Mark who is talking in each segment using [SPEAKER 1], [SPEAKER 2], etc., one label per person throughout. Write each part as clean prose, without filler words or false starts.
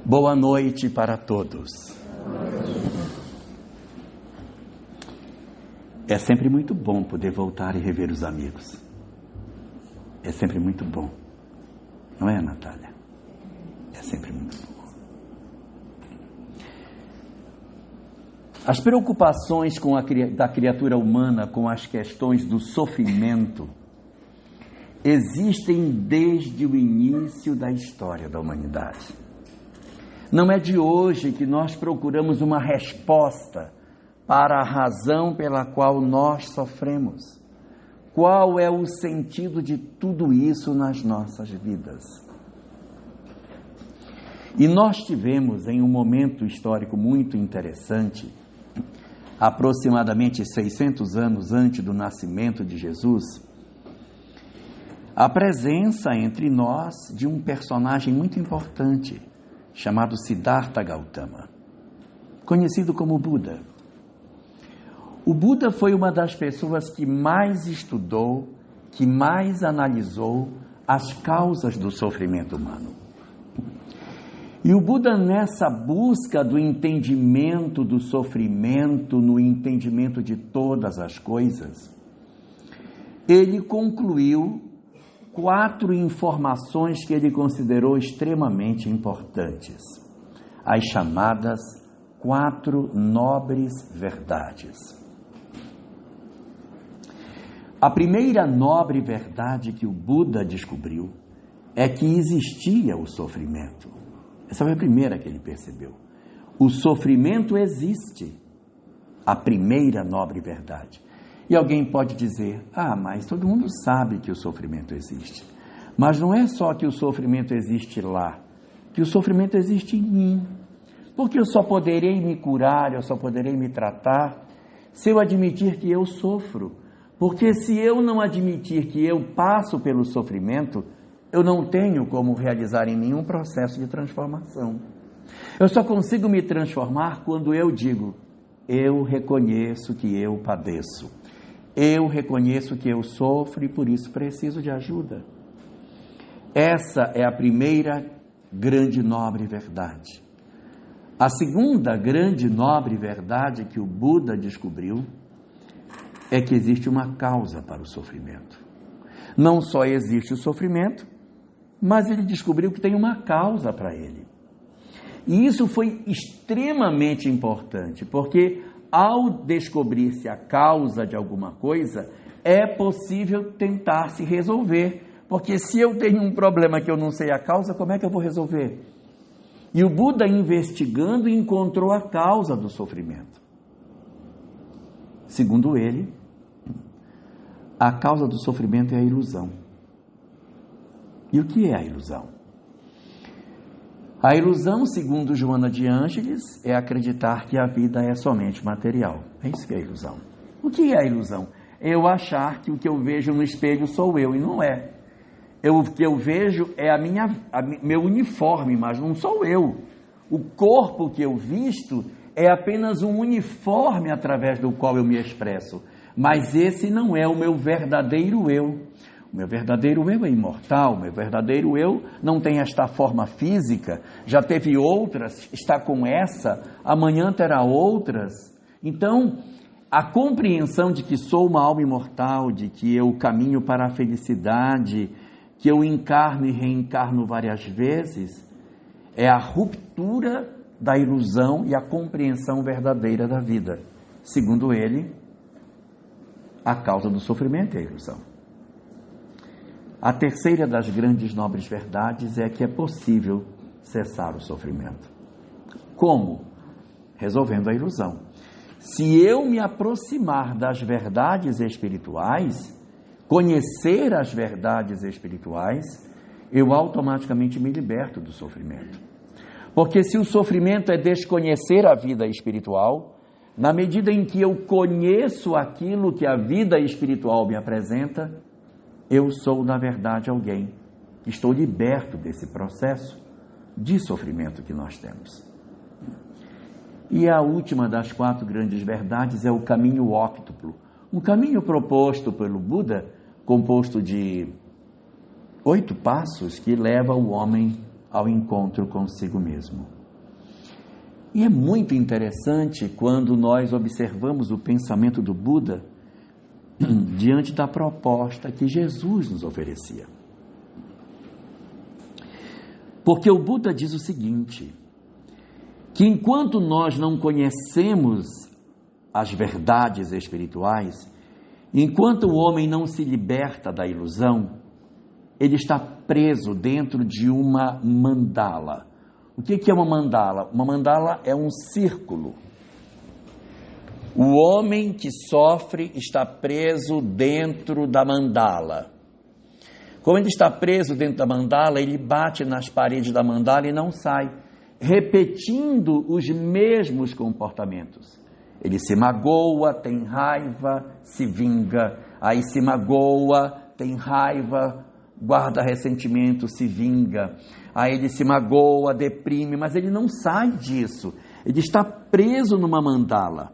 [SPEAKER 1] Boa noite para todos. É sempre muito bom poder voltar e rever os amigos. É sempre muito bom. Não é, Natália? É sempre muito bom. As preocupações da criatura humana com as questões do sofrimento existem desde o início da história da humanidade. Não é de hoje que nós procuramos uma resposta para a razão pela qual nós sofremos. Qual é o sentido de tudo isso nas nossas vidas? E nós tivemos, em um momento histórico muito interessante, aproximadamente 600 anos antes do nascimento de Jesus, a presença entre nós de um personagem muito importante, chamado Siddhartha Gautama, conhecido como Buda. O Buda foi uma das pessoas que mais estudou, que mais analisou as causas do sofrimento humano. E o Buda, nessa busca do entendimento do sofrimento, no entendimento de todas as coisas, ele concluiu 4 informações que ele considerou extremamente importantes, as chamadas 4 nobres verdades. A primeira nobre verdade que o Buda descobriu é que existia o sofrimento. Essa foi a primeira que ele percebeu. O sofrimento existe. A primeira nobre verdade. E alguém pode dizer, mas todo mundo sabe que o sofrimento existe. Mas não é só que o sofrimento existe lá, que o sofrimento existe em mim. Porque eu só poderei me curar, eu só poderei me tratar, se eu admitir que eu sofro. Porque se eu não admitir que eu passo pelo sofrimento, eu não tenho como realizar em mim um processo de transformação. Eu só consigo me transformar quando eu digo, eu reconheço que eu padeço. Eu reconheço que eu sofro e por isso preciso de ajuda. Essa é a primeira grande nobre verdade. A segunda grande nobre verdade que o Buda descobriu é que existe uma causa para o sofrimento. Não só existe o sofrimento, mas ele descobriu que tem uma causa para ele. E isso foi extremamente importante, porque ao descobrir-se a causa de alguma coisa, é possível tentar se resolver. Porque se eu tenho um problema que eu não sei a causa, como é que eu vou resolver? E o Buda, investigando, encontrou a causa do sofrimento. Segundo ele, a causa do sofrimento é a ilusão. E o que é a ilusão? A ilusão, segundo Joana de Ângeles, é acreditar que a vida é somente material. É isso que é a ilusão. O que é a ilusão? É eu achar que o que eu vejo no espelho sou eu, e não é. O que eu vejo é meu uniforme, mas não sou eu. O corpo que eu visto é apenas um uniforme através do qual eu me expresso. Mas esse não é o meu verdadeiro eu. O meu verdadeiro eu é imortal, o meu verdadeiro eu não tem esta forma física, já teve outras, está com essa, amanhã terá outras. Então, a compreensão de que sou uma alma imortal, de que eu caminho para a felicidade, que eu encarno e reencarno várias vezes, é a ruptura da ilusão e a compreensão verdadeira da vida. Segundo ele, a causa do sofrimento é a ilusão. A terceira das grandes nobres verdades é que é possível cessar o sofrimento. Como? Resolvendo a ilusão. Se eu me aproximar das verdades espirituais, conhecer as verdades espirituais, eu automaticamente me liberto do sofrimento. Porque se o sofrimento é desconhecer a vida espiritual, na medida em que eu conheço aquilo que a vida espiritual me apresenta, eu sou, na verdade, alguém que estou liberto desse processo de sofrimento que nós temos. E a última das 4 grandes verdades é o caminho óctuplo. Um caminho proposto pelo Buda, composto de 8 passos que leva o homem ao encontro consigo mesmo. E é muito interessante quando nós observamos o pensamento do Buda diante da proposta que Jesus nos oferecia. Porque o Buda diz o seguinte, que enquanto nós não conhecemos as verdades espirituais, enquanto o homem não se liberta da ilusão, ele está preso dentro de uma mandala. O que é uma mandala? Uma mandala é um círculo. O homem que sofre está preso dentro da mandala. Como ele está preso dentro da mandala, ele bate nas paredes da mandala e não sai, repetindo os mesmos comportamentos. Ele se magoa, tem raiva, se vinga, aí se magoa, tem raiva, guarda ressentimento, se vinga, aí ele se magoa, deprime, mas ele não sai disso, ele está preso numa mandala.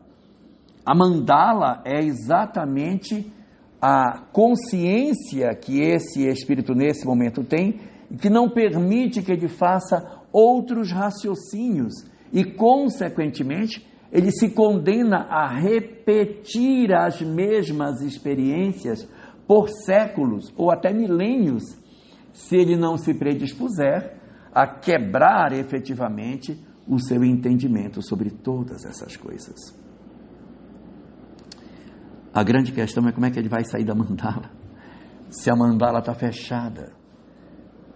[SPEAKER 1] A mandala é exatamente a consciência que esse espírito nesse momento tem, que não permite que ele faça outros raciocínios e, consequentemente, ele se condena a repetir as mesmas experiências por séculos ou até milênios, se ele não se predispuser a quebrar efetivamente o seu entendimento sobre todas essas coisas. A grande questão é como é que ele vai sair da mandala, se a mandala está fechada.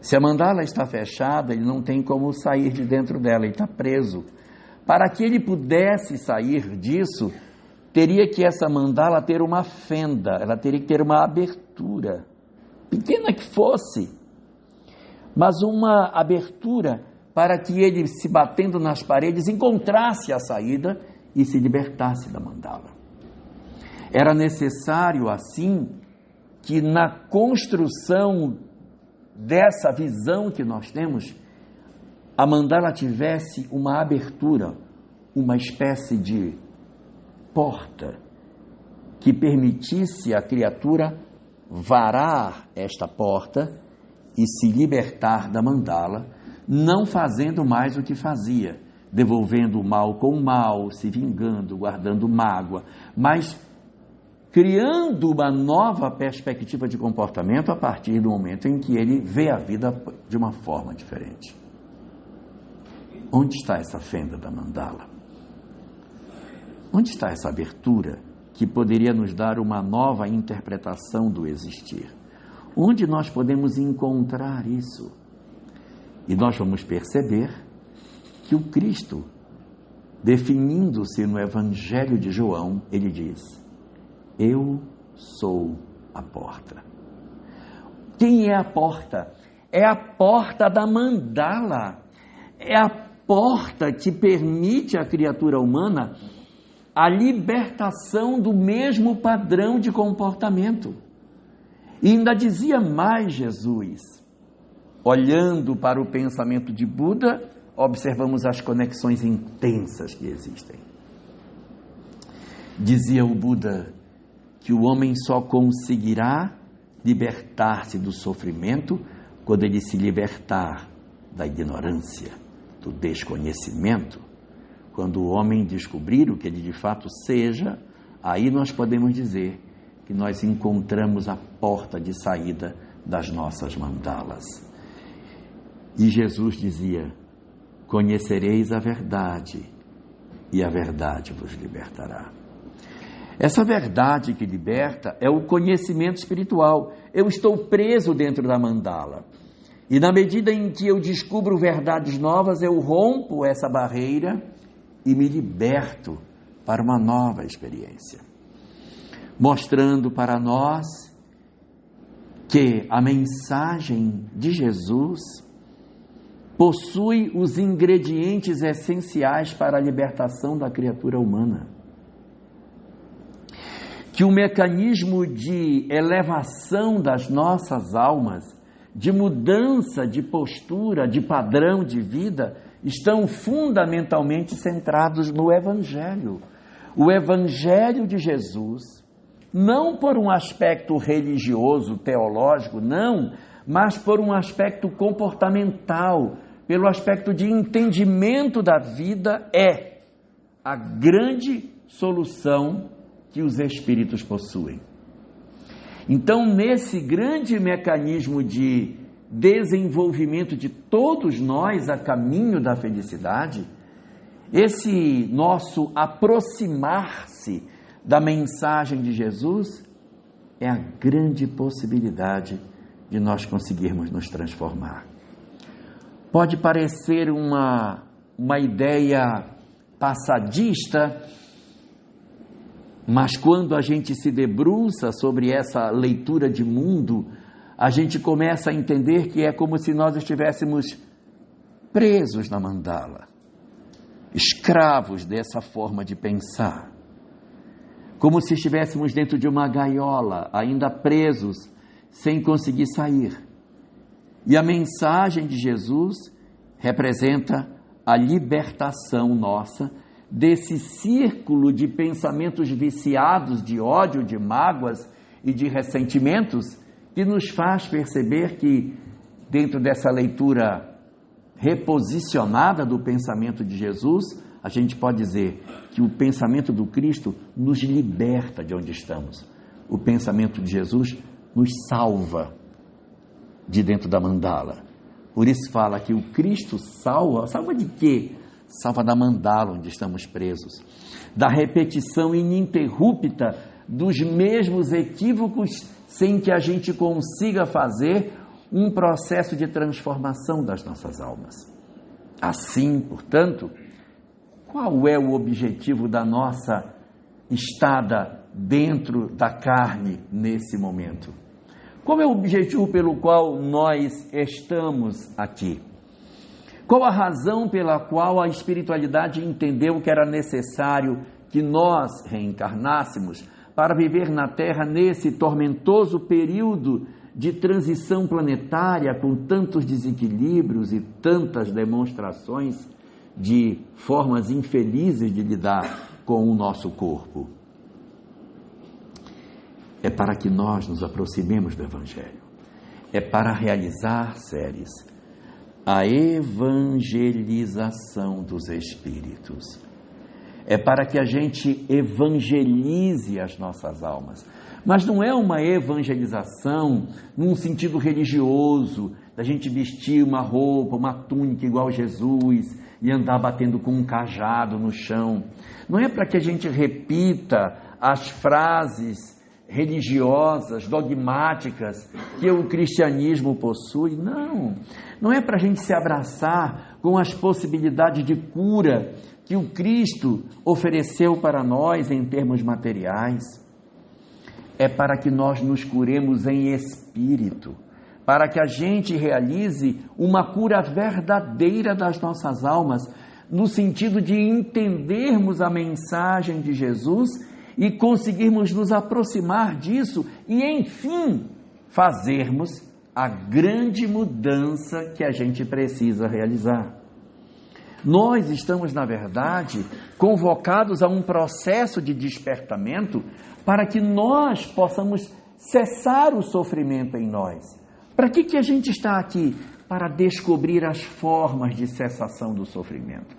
[SPEAKER 1] Se a mandala está fechada, ele não tem como sair de dentro dela, ele está preso. Para que ele pudesse sair disso, teria que essa mandala ter uma fenda, ela teria que ter uma abertura, pequena que fosse, mas uma abertura para que ele, se batendo nas paredes, encontrasse a saída e se libertasse da mandala. Era necessário, assim, que na construção dessa visão que nós temos, a mandala tivesse uma abertura, uma espécie de porta, que permitisse à criatura varar esta porta e se libertar da mandala, não fazendo mais o que fazia, devolvendo o mal com o mal, se vingando, guardando mágoa, mas criando uma nova perspectiva de comportamento a partir do momento em que ele vê a vida de uma forma diferente. Onde está essa fenda da mandala? Onde está essa abertura que poderia nos dar uma nova interpretação do existir? Onde nós podemos encontrar isso? E nós vamos perceber que o Cristo, definindo-se no Evangelho de João, ele diz: eu sou a porta. Quem é a porta? É a porta da mandala. É a porta que permite à criatura humana a libertação do mesmo padrão de comportamento. E ainda dizia mais Jesus, olhando para o pensamento de Buda, observamos as conexões intensas que existem. Dizia o Buda que o homem só conseguirá libertar-se do sofrimento quando ele se libertar da ignorância, do desconhecimento. Quando o homem descobrir o que ele de fato seja, aí nós podemos dizer que nós encontramos a porta de saída das nossas mandalas. E Jesus dizia: conhecereis a verdade, e a verdade vos libertará. Essa verdade que liberta é o conhecimento espiritual. Eu estou preso dentro da mandala. E na medida em que eu descubro verdades novas, eu rompo essa barreira e me liberto para uma nova experiência. Mostrando para nós que a mensagem de Jesus possui os ingredientes essenciais para a libertação da criatura humana. Que o mecanismo de elevação das nossas almas, de mudança de postura, de padrão de vida, estão fundamentalmente centrados no Evangelho. O Evangelho de Jesus, não por um aspecto religioso, teológico, não, mas por um aspecto comportamental, pelo aspecto de entendimento da vida, é a grande solução que os espíritos possuem. Então, nesse grande mecanismo de desenvolvimento de todos nós a caminho da felicidade, esse nosso aproximar-se da mensagem de Jesus é a grande possibilidade de nós conseguirmos nos transformar. Pode parecer uma ideia passadista, mas quando a gente se debruça sobre essa leitura de mundo, a gente começa a entender que é como se nós estivéssemos presos na mandala, escravos dessa forma de pensar, como se estivéssemos dentro de uma gaiola, ainda presos, sem conseguir sair. E a mensagem de Jesus representa a libertação nossa desse círculo de pensamentos viciados, de ódio, de mágoas e de ressentimentos, que nos faz perceber que, dentro dessa leitura reposicionada do pensamento de Jesus, a gente pode dizer que o pensamento do Cristo nos liberta de onde estamos. O pensamento de Jesus nos salva de dentro da mandala. Por isso fala que o Cristo salva de quê? Salva da mandala onde estamos presos, da repetição ininterrupta dos mesmos equívocos, sem que a gente consiga fazer um processo de transformação das nossas almas. Assim, portanto, qual é o objetivo da nossa estada dentro da carne nesse momento? Qual é o objetivo pelo qual nós estamos aqui? Qual a razão pela qual a espiritualidade entendeu que era necessário que nós reencarnássemos para viver na Terra nesse tormentoso período de transição planetária, com tantos desequilíbrios e tantas demonstrações de formas infelizes de lidar com o nosso corpo? É para que nós nos aproximemos do Evangelho. É para realizar, séries, a evangelização dos espíritos. É para que a gente evangelize as nossas almas. Mas não é uma evangelização num sentido religioso, da gente vestir uma roupa, uma túnica igual Jesus e andar batendo com um cajado no chão. Não é para que a gente repita as frases religiosas, dogmáticas que o cristianismo possui. Não é para a gente se abraçar com as possibilidades de cura que o Cristo ofereceu para nós em termos materiais. É para que nós nos curemos em espírito, para que a gente realize uma cura verdadeira das nossas almas, no sentido de entendermos a mensagem de Jesus e conseguirmos nos aproximar disso e, enfim, fazermos a grande mudança que a gente precisa realizar. Nós estamos, na verdade, convocados a um processo de despertamento para que nós possamos cessar o sofrimento em nós. Para que a gente está aqui? Para descobrir as formas de cessação do sofrimento.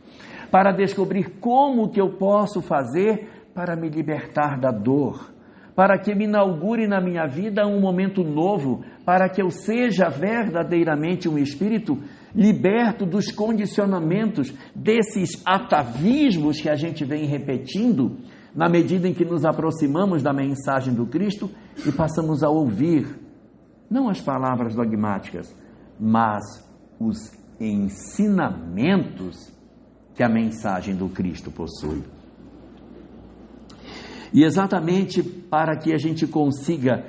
[SPEAKER 1] Para descobrir como que eu posso fazer para me libertar da dor, para que me inaugure na minha vida um momento novo, para que eu seja verdadeiramente um espírito liberto dos condicionamentos, desses atavismos que a gente vem repetindo, na medida em que nos aproximamos da mensagem do Cristo e passamos a ouvir, não as palavras dogmáticas, mas os ensinamentos que a mensagem do Cristo possui. E exatamente para que a gente consiga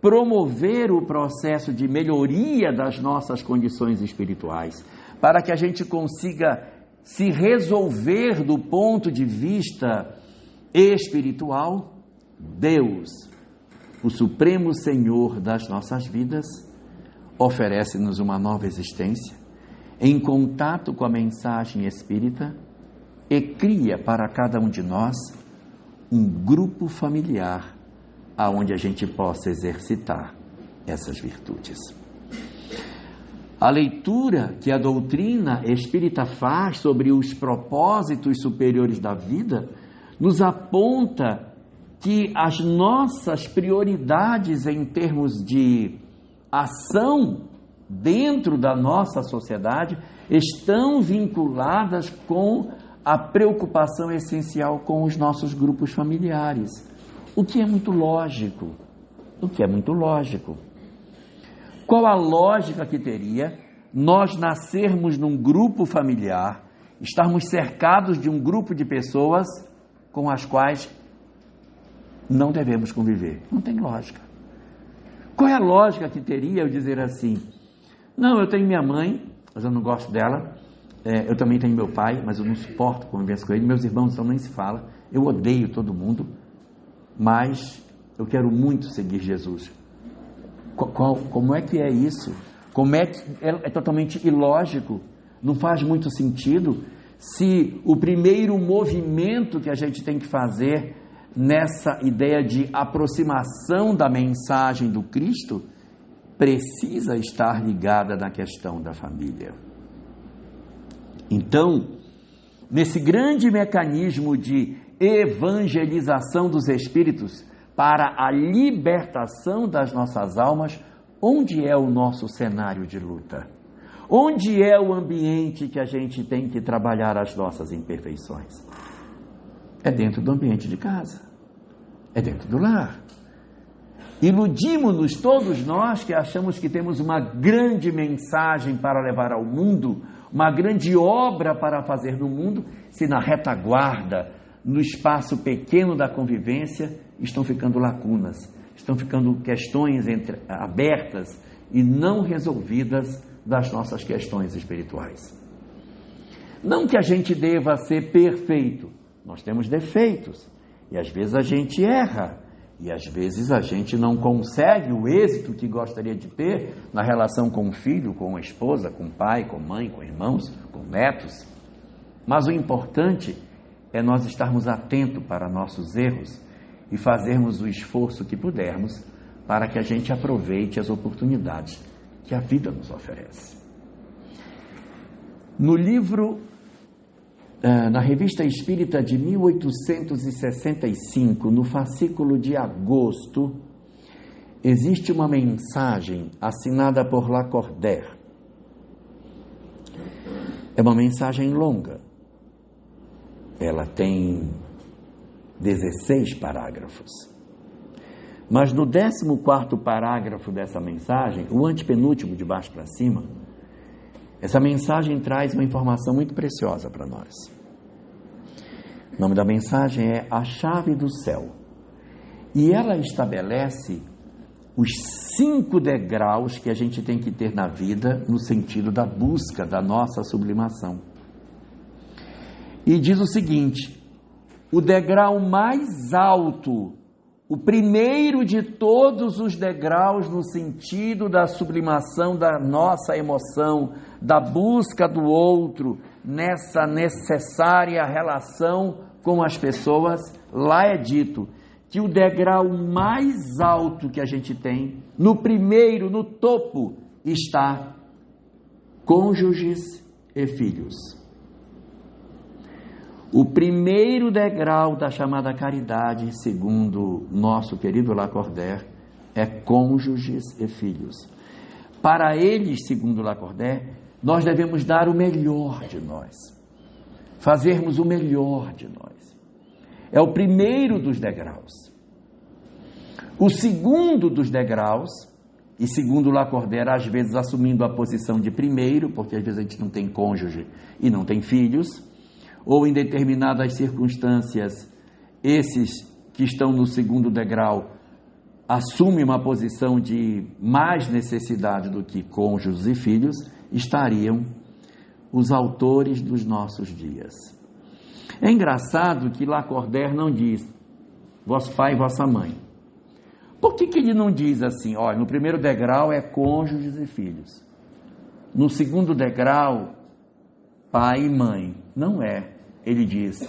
[SPEAKER 1] promover o processo de melhoria das nossas condições espirituais, para que a gente consiga se resolver do ponto de vista espiritual, Deus, o Supremo Senhor das nossas vidas, oferece-nos uma nova existência, em contato com a mensagem espírita, e cria para cada um de nós um grupo familiar aonde a gente possa exercitar essas virtudes. A leitura que a doutrina espírita faz sobre os propósitos superiores da vida nos aponta que as nossas prioridades em termos de ação dentro da nossa sociedade estão vinculadas com a preocupação essencial com os nossos grupos familiares, o que é muito lógico. Qual a lógica que teria nós nascermos num grupo familiar, estarmos cercados de um grupo de pessoas com as quais não devemos conviver? Não tem lógica. Qual é a lógica que teria eu dizer assim: não, eu tenho minha mãe, mas eu não gosto dela, eu também tenho meu pai, mas eu não suporto convivência com ele, meus irmãos então nem se fala, eu odeio todo mundo, mas eu quero muito seguir Jesus. Como é que é isso? Como é que é totalmente ilógico? Não faz muito sentido se o primeiro movimento que a gente tem que fazer nessa ideia de aproximação da mensagem do Cristo precisa estar ligada na questão da família. Então, nesse grande mecanismo de evangelização dos espíritos para a libertação das nossas almas, onde é o nosso cenário de luta? Onde é o ambiente que a gente tem que trabalhar as nossas imperfeições? É dentro do ambiente de casa, é dentro do lar. Iludimos-nos todos nós que achamos que temos uma grande mensagem para levar ao mundo, uma grande obra para fazer no mundo, se na retaguarda, no espaço pequeno da convivência, estão ficando lacunas, estão ficando questões abertas e não resolvidas das nossas questões espirituais. Não que a gente deva ser perfeito, nós temos defeitos, e às vezes a gente erra, e às vezes a gente não consegue o êxito que gostaria de ter na relação com o filho, com a esposa, com o pai, com a mãe, com irmãos, com netos. Mas o importante é nós estarmos atentos para nossos erros e fazermos o esforço que pudermos para que a gente aproveite as oportunidades que a vida nos oferece. No livro, na Revista Espírita de 1865, no fascículo de agosto, existe uma mensagem assinada por Lacordaire. É uma mensagem longa. Ela tem 16 parágrafos. Mas no 14º parágrafo dessa mensagem, o antepenúltimo de baixo para cima, essa mensagem traz uma informação muito preciosa para nós. O nome da mensagem é A Chave do Céu. E ela estabelece os 5 degraus que a gente tem que ter na vida no sentido da busca da nossa sublimação. E diz o seguinte: o degrau mais alto, o primeiro de todos os degraus no sentido da sublimação da nossa emoção, da busca do outro, nessa necessária relação com as pessoas, lá é dito que o degrau mais alto que a gente tem, no primeiro, no topo, está cônjuges e filhos. O primeiro degrau da chamada caridade, segundo nosso querido Lacordaire, é cônjuges e filhos. Para eles, segundo Lacordaire, nós devemos dar o melhor de nós, fazermos o melhor de nós. É o primeiro dos degraus. O segundo dos degraus, e segundo Lacordaire, às vezes assumindo a posição de primeiro, porque às vezes a gente não tem cônjuge e não tem filhos, ou em determinadas circunstâncias, esses que estão no segundo degrau assumem uma posição de mais necessidade do que cônjuges e filhos, estariam os autores dos nossos dias. É engraçado que Lacordaire não diz vosso pai e vossa mãe. Por que ele não diz assim, olha, no primeiro degrau é cônjuges e filhos, no segundo degrau, pai e mãe? Não é. Ele diz,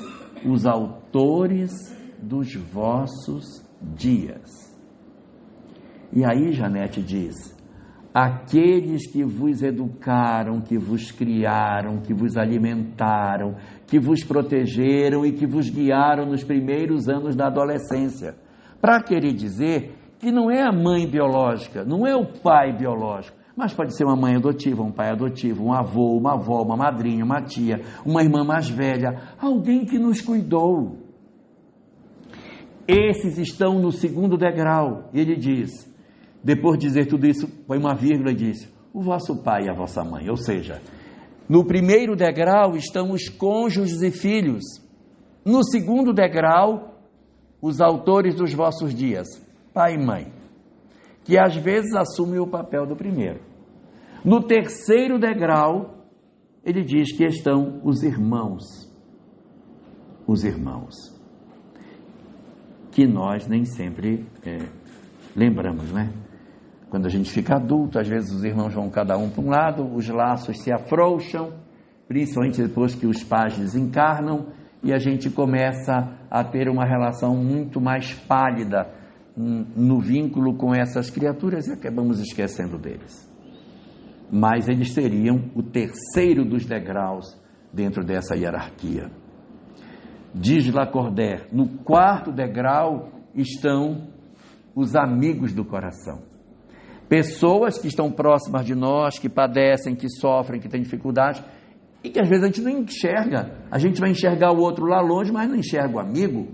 [SPEAKER 1] os autores dos vossos dias. E aí Janete diz, aqueles que vos educaram, que vos criaram, que vos alimentaram, que vos protegeram e que vos guiaram nos primeiros anos da adolescência. Para querer dizer que não é a mãe biológica, não é o pai biológico, mas pode ser uma mãe adotiva, um pai adotivo, um avô, uma avó, uma madrinha, uma tia, uma irmã mais velha, alguém que nos cuidou. Esses estão no segundo degrau. E ele diz, depois de dizer tudo isso, põe uma vírgula e diz, o vosso pai e a vossa mãe. Ou seja, no primeiro degrau estão os cônjuges e filhos. No segundo degrau, os autores dos vossos dias, pai e mãe, que às vezes assumem o papel do primeiro. No terceiro degrau, ele diz que estão os irmãos. Os irmãos. Que nós nem sempre lembramos, né? Quando a gente fica adulto, às vezes os irmãos vão cada um para um lado, os laços se afrouxam, principalmente depois que os pais desencarnam, e a gente começa a ter uma relação muito mais pálida no vínculo com essas criaturas e acabamos esquecendo deles. Mas eles seriam o terceiro dos degraus dentro dessa hierarquia. Diz Lacordaire, no quarto degrau estão os amigos do coração. Pessoas que estão próximas de nós, que padecem, que sofrem, que têm dificuldades e que às vezes a gente não enxerga. A gente vai enxergar o outro lá longe, mas não enxerga o amigo.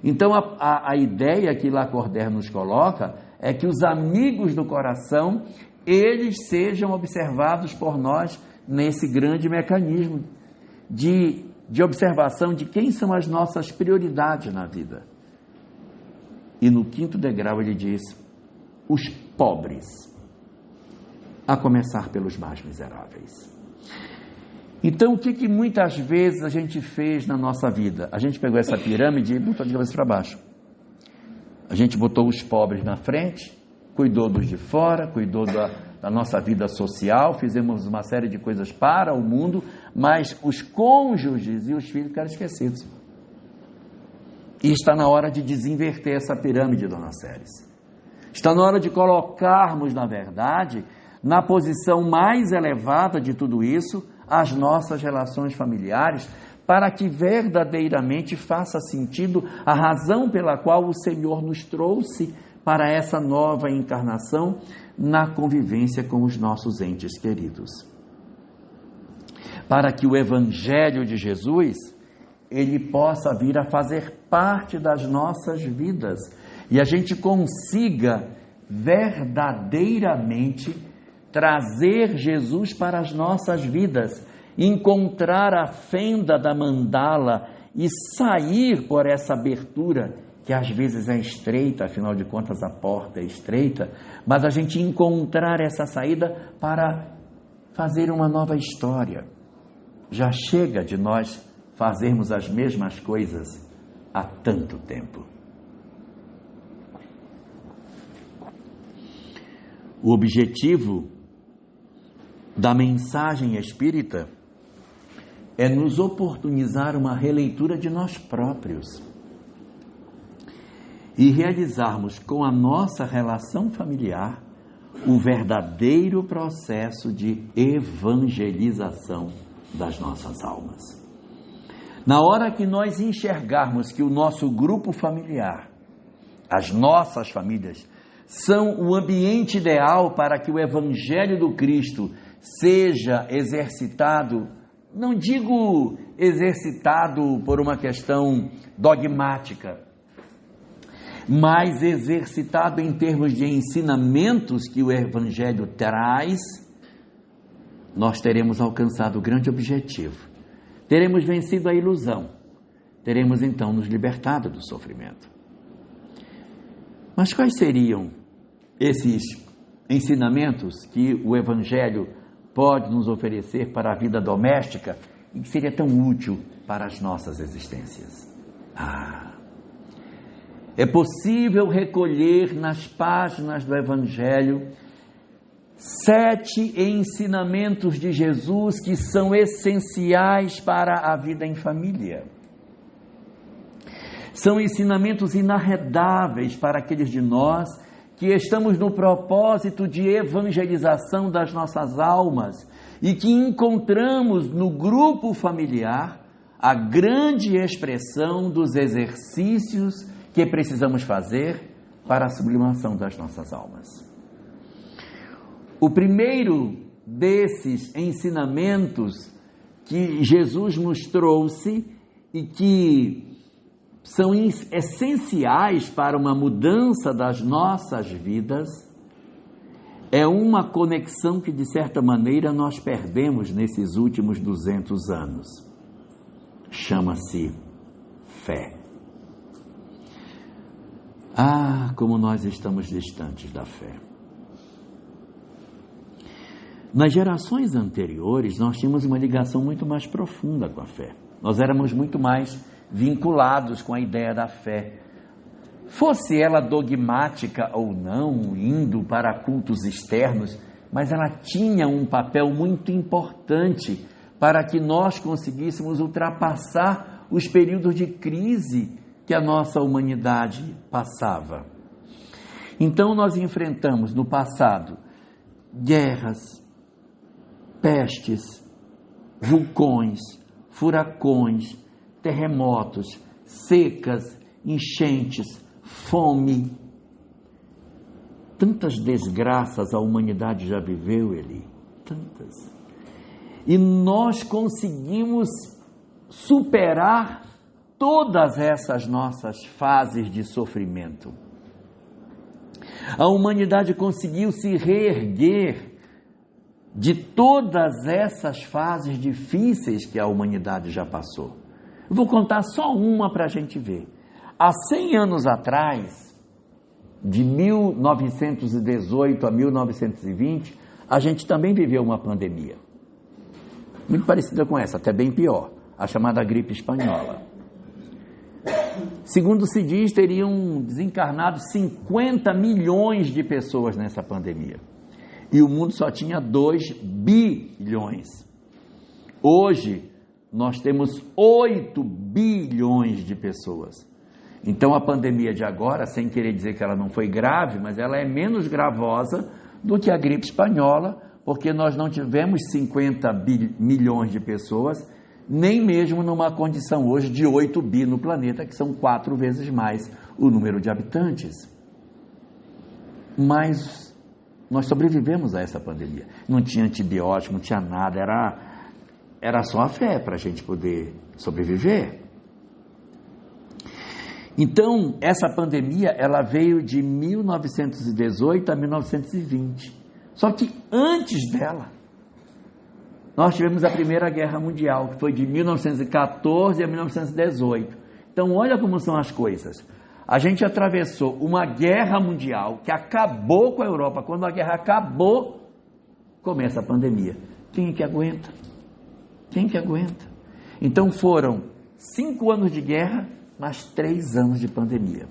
[SPEAKER 1] Então a ideia que Lacordaire nos coloca é que os amigos do coração, eles sejam observados por nós nesse grande mecanismo de observação de quem são as nossas prioridades na vida. E no quinto degrau ele diz, os pobres, a começar pelos mais miseráveis. Então, o que muitas vezes a gente fez na nossa vida? A gente pegou essa pirâmide e botou de cabeça para baixo. A gente botou os pobres na frente, cuidou dos de fora, cuidou da nossa vida social, fizemos uma série de coisas para o mundo, mas os cônjuges e os filhos ficaram esquecidos. E está na hora de desinverter essa pirâmide, dona Céres. Está na hora de colocarmos, na verdade, na posição mais elevada de tudo isso, as nossas relações familiares, para que verdadeiramente faça sentido a razão pela qual o Senhor nos trouxe para essa nova encarnação na convivência com os nossos entes queridos. Para que o Evangelho de Jesus, ele possa vir a fazer parte das nossas vidas e a gente consiga verdadeiramente trazer Jesus para as nossas vidas, encontrar a fenda da mandala e sair por essa abertura, que às vezes é estreita, afinal de contas a porta é estreita, mas a gente encontrar essa saída para fazer uma nova história. Já chega de nós fazermos as mesmas coisas há tanto tempo. O objetivo da mensagem espírita é nos oportunizar uma releitura de nós próprios e realizarmos com a nossa relação familiar o verdadeiro processo de evangelização das nossas almas. Na hora que nós enxergarmos que o nosso grupo familiar, as nossas famílias, são o ambiente ideal para que o Evangelho do Cristo seja exercitado, não digo exercitado por uma questão dogmática, mas exercitado em termos de ensinamentos que o Evangelho traz, nós teremos alcançado o grande objetivo. Teremos vencido a ilusão. Teremos então nos libertado do sofrimento. Mas quais seriam esses ensinamentos que o Evangelho pode nos oferecer para a vida doméstica e que seria tão útil para as nossas existências? É possível recolher nas páginas do Evangelho 7 ensinamentos de Jesus que são essenciais para a vida em família. São ensinamentos inarredáveis para aqueles de nós que estamos no propósito de evangelização das nossas almas e que encontramos no grupo familiar a grande expressão dos exercícios que precisamos fazer para a sublimação das nossas almas. O primeiro desses ensinamentos que Jesus nos trouxe e que são essenciais para uma mudança das nossas vidas é uma conexão que, de certa maneira, nós perdemos nesses últimos 200 anos. Chama-se fé. Ah, como nós estamos distantes da fé. Nas gerações anteriores, nós tínhamos uma ligação muito mais profunda com a fé. Nós éramos muito mais vinculados com a ideia da fé. Fosse ela dogmática ou não, indo para cultos externos, mas ela tinha um papel muito importante para que nós conseguíssemos ultrapassar os períodos de crise que a nossa humanidade passava. Então nós enfrentamos no passado guerras, pestes, vulcões, furacões, terremotos, secas, enchentes, fome. Tantas desgraças a humanidade já viveu, Eli, tantas. E nós conseguimos superar todas essas nossas fases de sofrimento. A humanidade conseguiu se reerguer de todas essas fases difíceis que a humanidade já passou. Eu vou contar só uma para a gente ver. Há 100 anos atrás, de 1918 a 1920, a gente também viveu uma pandemia. Muito parecida com essa, até bem pior, a chamada gripe espanhola. Segundo se diz, teriam desencarnado 50 milhões de pessoas nessa pandemia. E o mundo só tinha 2 bilhões. Hoje, nós temos 8 bilhões de pessoas. Então, a pandemia de agora, sem querer dizer que ela não foi grave, mas ela é menos gravosa do que a gripe espanhola, porque nós não tivemos 50 milhões de pessoas, nem mesmo numa condição hoje de 8 bi no planeta, que são 4 vezes mais o número de habitantes. Mas nós sobrevivemos a essa pandemia. Não tinha antibiótico, não tinha nada, era só a fé para a gente poder sobreviver. Então, essa pandemia, ela veio de 1918 a 1920. Só que antes dela, nós tivemos a Primeira Guerra Mundial, que foi de 1914 a 1918. Então, olha como são as coisas. A gente atravessou uma guerra mundial que acabou com a Europa. Quando a guerra acabou, começa a pandemia. Quem é que aguenta? Quem que aguenta? Então foram 5 anos de guerra, mais 3 anos de pandemia.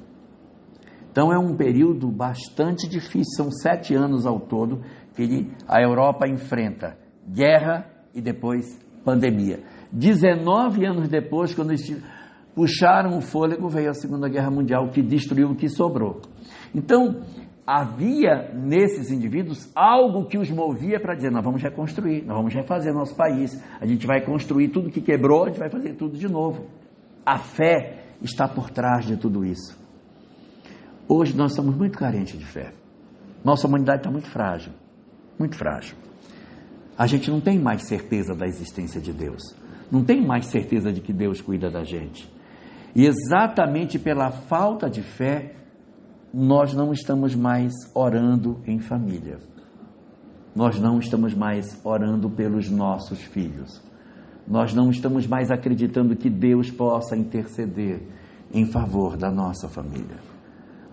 [SPEAKER 1] Então é um período bastante difícil. São 7 anos ao todo que a Europa enfrenta guerra e depois pandemia. 19 anos depois, quando puxaram o fôlego, veio a Segunda Guerra Mundial, que destruiu o que sobrou. Então, havia nesses indivíduos algo que os movia para dizer, nós vamos reconstruir, nós vamos refazer nosso país, a gente vai construir tudo que quebrou, a gente vai fazer tudo de novo. A fé está por trás de tudo isso. Hoje nós estamos muito carentes de fé. Nossa humanidade está muito frágil, muito frágil. A gente não tem mais certeza da existência de Deus, não tem mais certeza de que Deus cuida da gente. E exatamente pela falta de fé, nós não estamos mais orando em família. Nós não estamos mais orando pelos nossos filhos. Nós não estamos mais acreditando que Deus possa interceder em favor da nossa família.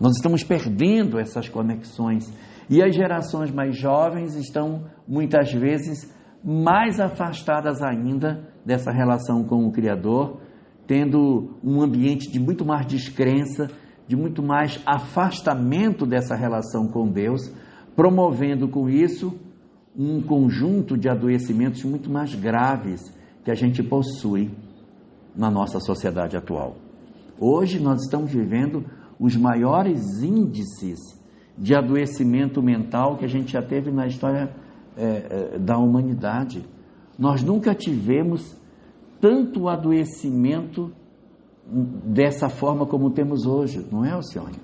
[SPEAKER 1] Nós estamos perdendo essas conexões. E as gerações mais jovens estão, muitas vezes, mais afastadas ainda dessa relação com o Criador, tendo um ambiente de muito mais descrença, de muito mais afastamento dessa relação com Deus, promovendo com isso um conjunto de adoecimentos muito mais graves que a gente possui na nossa sociedade atual. Hoje nós estamos vivendo os maiores índices de adoecimento mental que a gente já teve na história da humanidade. Nós nunca tivemos tanto adoecimento dessa forma como temos hoje, não é, Alcione?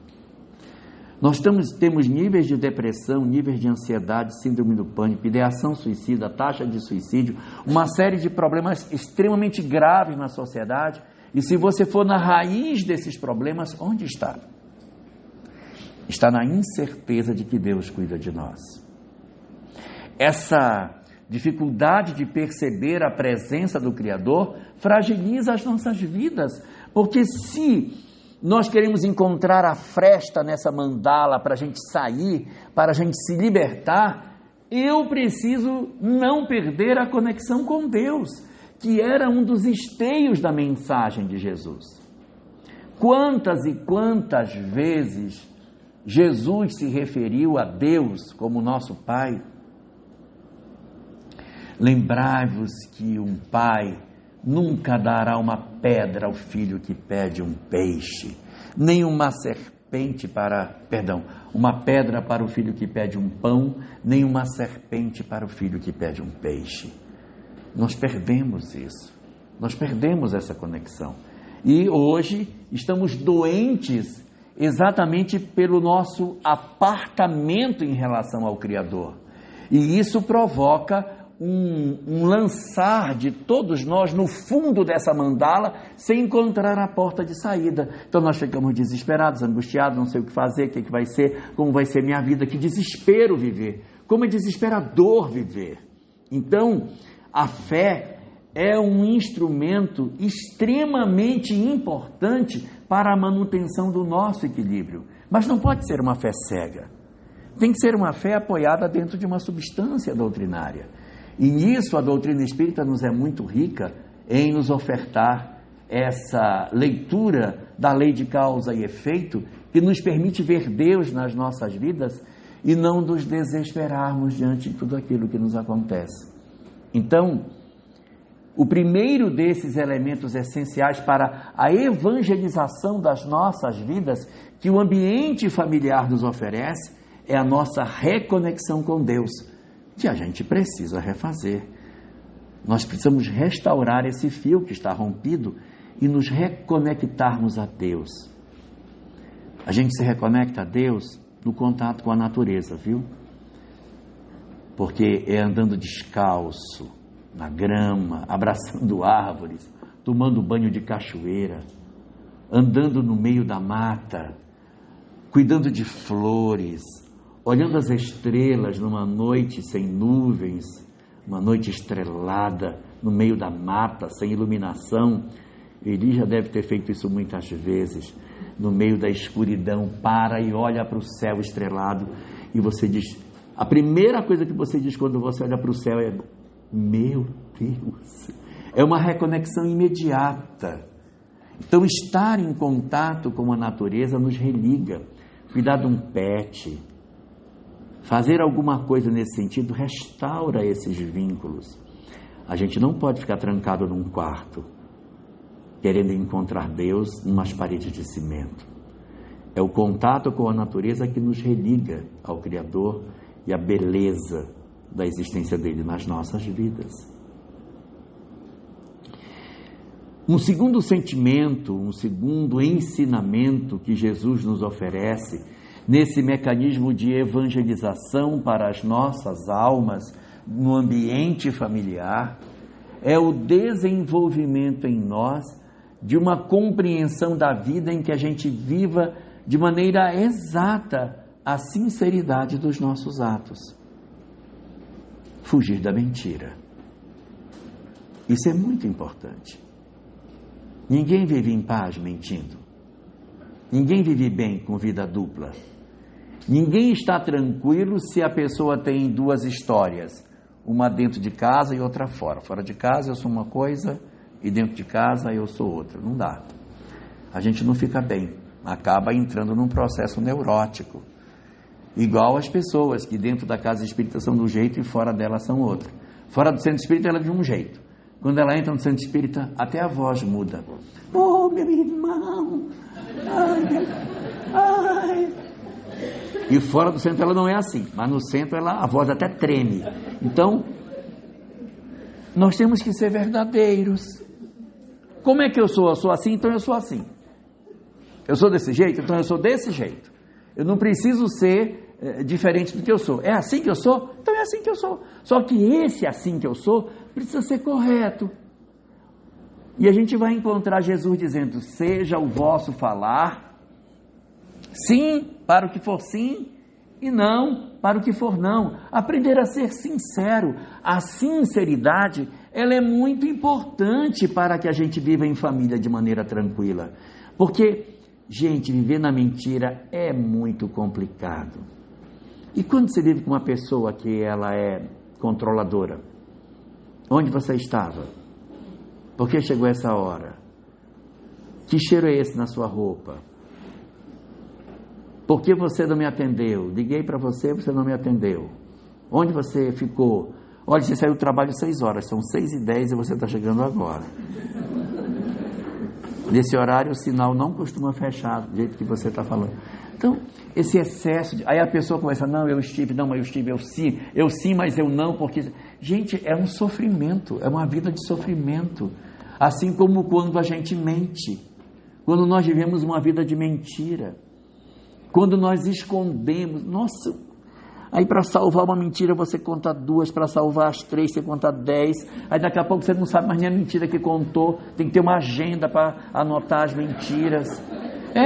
[SPEAKER 1] Nós temos níveis de depressão, níveis de ansiedade, síndrome do pânico, ideação suicida, taxa de suicídio, uma série de problemas extremamente graves na sociedade. E se você for na raiz desses problemas, onde está? Está na incerteza de que Deus cuida de nós. Essa dificuldade de perceber a presença do Criador fragiliza as nossas vidas, porque se nós queremos encontrar a fresta nessa mandala para a gente sair, para a gente se libertar, eu preciso não perder a conexão com Deus, que era um dos esteios da mensagem de Jesus. Quantas e quantas vezes Jesus se referiu a Deus como nosso Pai? Lembrai-vos que um pai nunca dará uma pedra ao filho que pede um peixe, nem uma pedra para o filho que pede um pão, nem uma serpente para o filho que pede um peixe. Nós perdemos isso, nós perdemos essa conexão. E hoje estamos doentes exatamente pelo nosso apartamento em relação ao Criador. E isso provoca um lançar de todos nós no fundo dessa mandala sem encontrar a porta de saída. Então nós ficamos desesperados, angustiados, não sei o que fazer, o que vai ser, como vai ser minha vida, que desespero viver, como é desesperador viver. Então a fé é um instrumento extremamente importante para a manutenção do nosso equilíbrio, mas não pode ser uma fé cega, tem que ser uma fé apoiada dentro de uma substância doutrinária. E nisso a doutrina espírita nos é muito rica em nos ofertar essa leitura da lei de causa e efeito que nos permite ver Deus nas nossas vidas e não nos desesperarmos diante de tudo aquilo que nos acontece. Então, o primeiro desses elementos essenciais para a evangelização das nossas vidas que o ambiente familiar nos oferece é a nossa reconexão com Deus, que a gente precisa refazer. Nós precisamos restaurar esse fio que está rompido e nos reconectarmos a Deus. A gente se reconecta a Deus no contato com a natureza, viu? Porque é andando descalço, na grama, abraçando árvores, tomando banho de cachoeira, andando no meio da mata, cuidando de flores, olhando as estrelas numa noite sem nuvens, uma noite estrelada, no meio da mata, sem iluminação. Eli já deve ter feito isso muitas vezes, no meio da escuridão, para e olha para o céu estrelado, e você diz, a primeira coisa que você diz quando você olha para o céu é, meu Deus, é uma reconexão imediata. Então estar em contato com a natureza nos religa, cuidar de um pet, fazer alguma coisa nesse sentido, restaura esses vínculos. A gente não pode ficar trancado num quarto, querendo encontrar Deus numas paredes de cimento. É o contato com a natureza que nos religa ao Criador e a beleza da existência dele nas nossas vidas. Um segundo sentimento, um segundo ensinamento que Jesus nos oferece nesse mecanismo de evangelização para as nossas almas no ambiente familiar, é o desenvolvimento em nós de uma compreensão da vida em que a gente viva de maneira exata a sinceridade dos nossos atos. Fugir da mentira. Isso é muito importante. Ninguém vive em paz mentindo. Ninguém vive bem com vida dupla. Ninguém está tranquilo se a pessoa tem duas histórias, uma dentro de casa e outra fora. Fora de casa eu sou uma coisa e dentro de casa eu sou outra. Não dá. A gente não fica bem, acaba entrando num processo neurótico. Igual as pessoas que dentro da casa espírita são de um jeito e fora dela são outro. Fora do centro espírita ela é de um jeito. Quando ela entra no centro espírita, até a voz muda. Oh, meu irmão! Ai, E fora do centro ela não é assim, mas no centro a voz até treme. Então, nós temos que ser verdadeiros. Como é que eu sou? Eu sou assim, então eu sou assim. Eu sou desse jeito, então eu sou desse jeito. Eu não preciso ser diferente do que eu sou. É assim que eu sou? Então é assim que eu sou. Só que esse assim que eu sou precisa ser correto. E a gente vai encontrar Jesus dizendo: seja o vosso falar sim para o que for sim e não para o que for não. Aprender a ser sincero. A sinceridade, ela é muito importante para que a gente viva em família de maneira tranquila. Porque, gente, viver na mentira é muito complicado. E quando você vive com uma pessoa que ela é controladora? Onde você estava? Por que chegou essa hora? Que cheiro é esse na sua roupa? Por que você não me atendeu? Liguei para você, você não me atendeu. Onde você ficou? Olha, você saiu do trabalho 6 horas, são 6h10 e você está chegando agora. Nesse horário o sinal não costuma fechar do jeito que você está falando. Então, esse excesso aí a pessoa começa: não, eu estive, não, mas eu sim, mas eu não, porque... Gente, é um sofrimento, é uma vida de sofrimento. Assim como quando a gente mente, quando nós vivemos uma vida de mentira, quando nós escondemos, nossa, aí para salvar uma mentira você conta 2, para salvar as 3 você conta 10, aí daqui a pouco você não sabe mais nem a mentira que contou, tem que ter uma agenda para anotar as mentiras.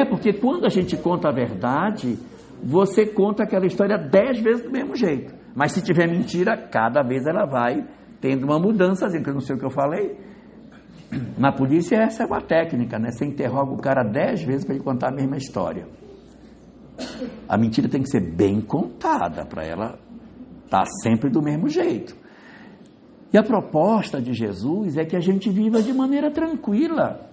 [SPEAKER 1] Porque quando a gente conta a verdade, você conta aquela história 10 vezes do mesmo jeito, mas se tiver mentira, cada vez ela vai tendo uma mudança, que eu não sei o que eu falei. Na polícia essa é uma técnica, né? Você interroga o cara 10 vezes para ele contar a mesma história. A mentira tem que ser bem contada para ela estar sempre do mesmo jeito. E a proposta de Jesus é que a gente viva de maneira tranquila,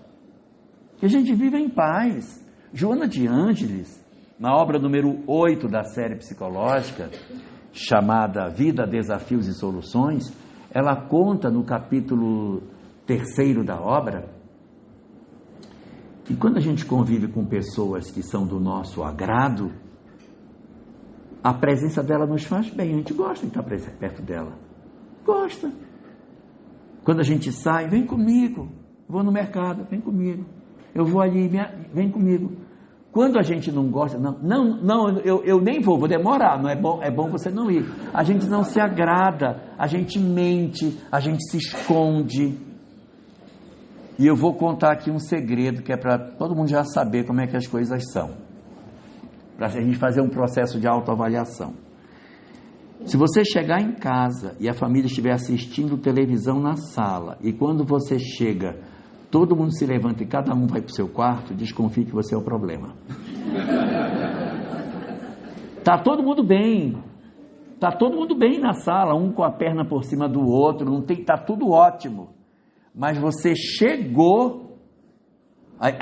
[SPEAKER 1] que a gente viva em paz. Joana de Ângeles, na obra número 8 da série psicológica, chamada Vida, Desafios e Soluções, ela conta no capítulo 3º da obra, que quando a gente convive com pessoas que são do nosso agrado, a presença dela nos faz bem, a gente gosta de estar perto dela, gosta. Quando a gente sai: vem comigo, vou no mercado, vem comigo, eu vou ali, vem comigo. Quando a gente não gosta, eu nem vou demorar, não é bom, é bom você não ir. A gente não se agrada, a gente mente, a gente se esconde. E eu vou contar aqui um segredo que é para todo mundo já saber como é que as coisas são, para a gente fazer um processo de autoavaliação. Se você chegar em casa e a família estiver assistindo televisão na sala, e quando você chega, todo mundo se levanta e cada um vai para o seu quarto, desconfie que você é o problema. Está todo mundo bem na sala, um com a perna por cima do outro, está tudo ótimo. Mas você chegou, aí,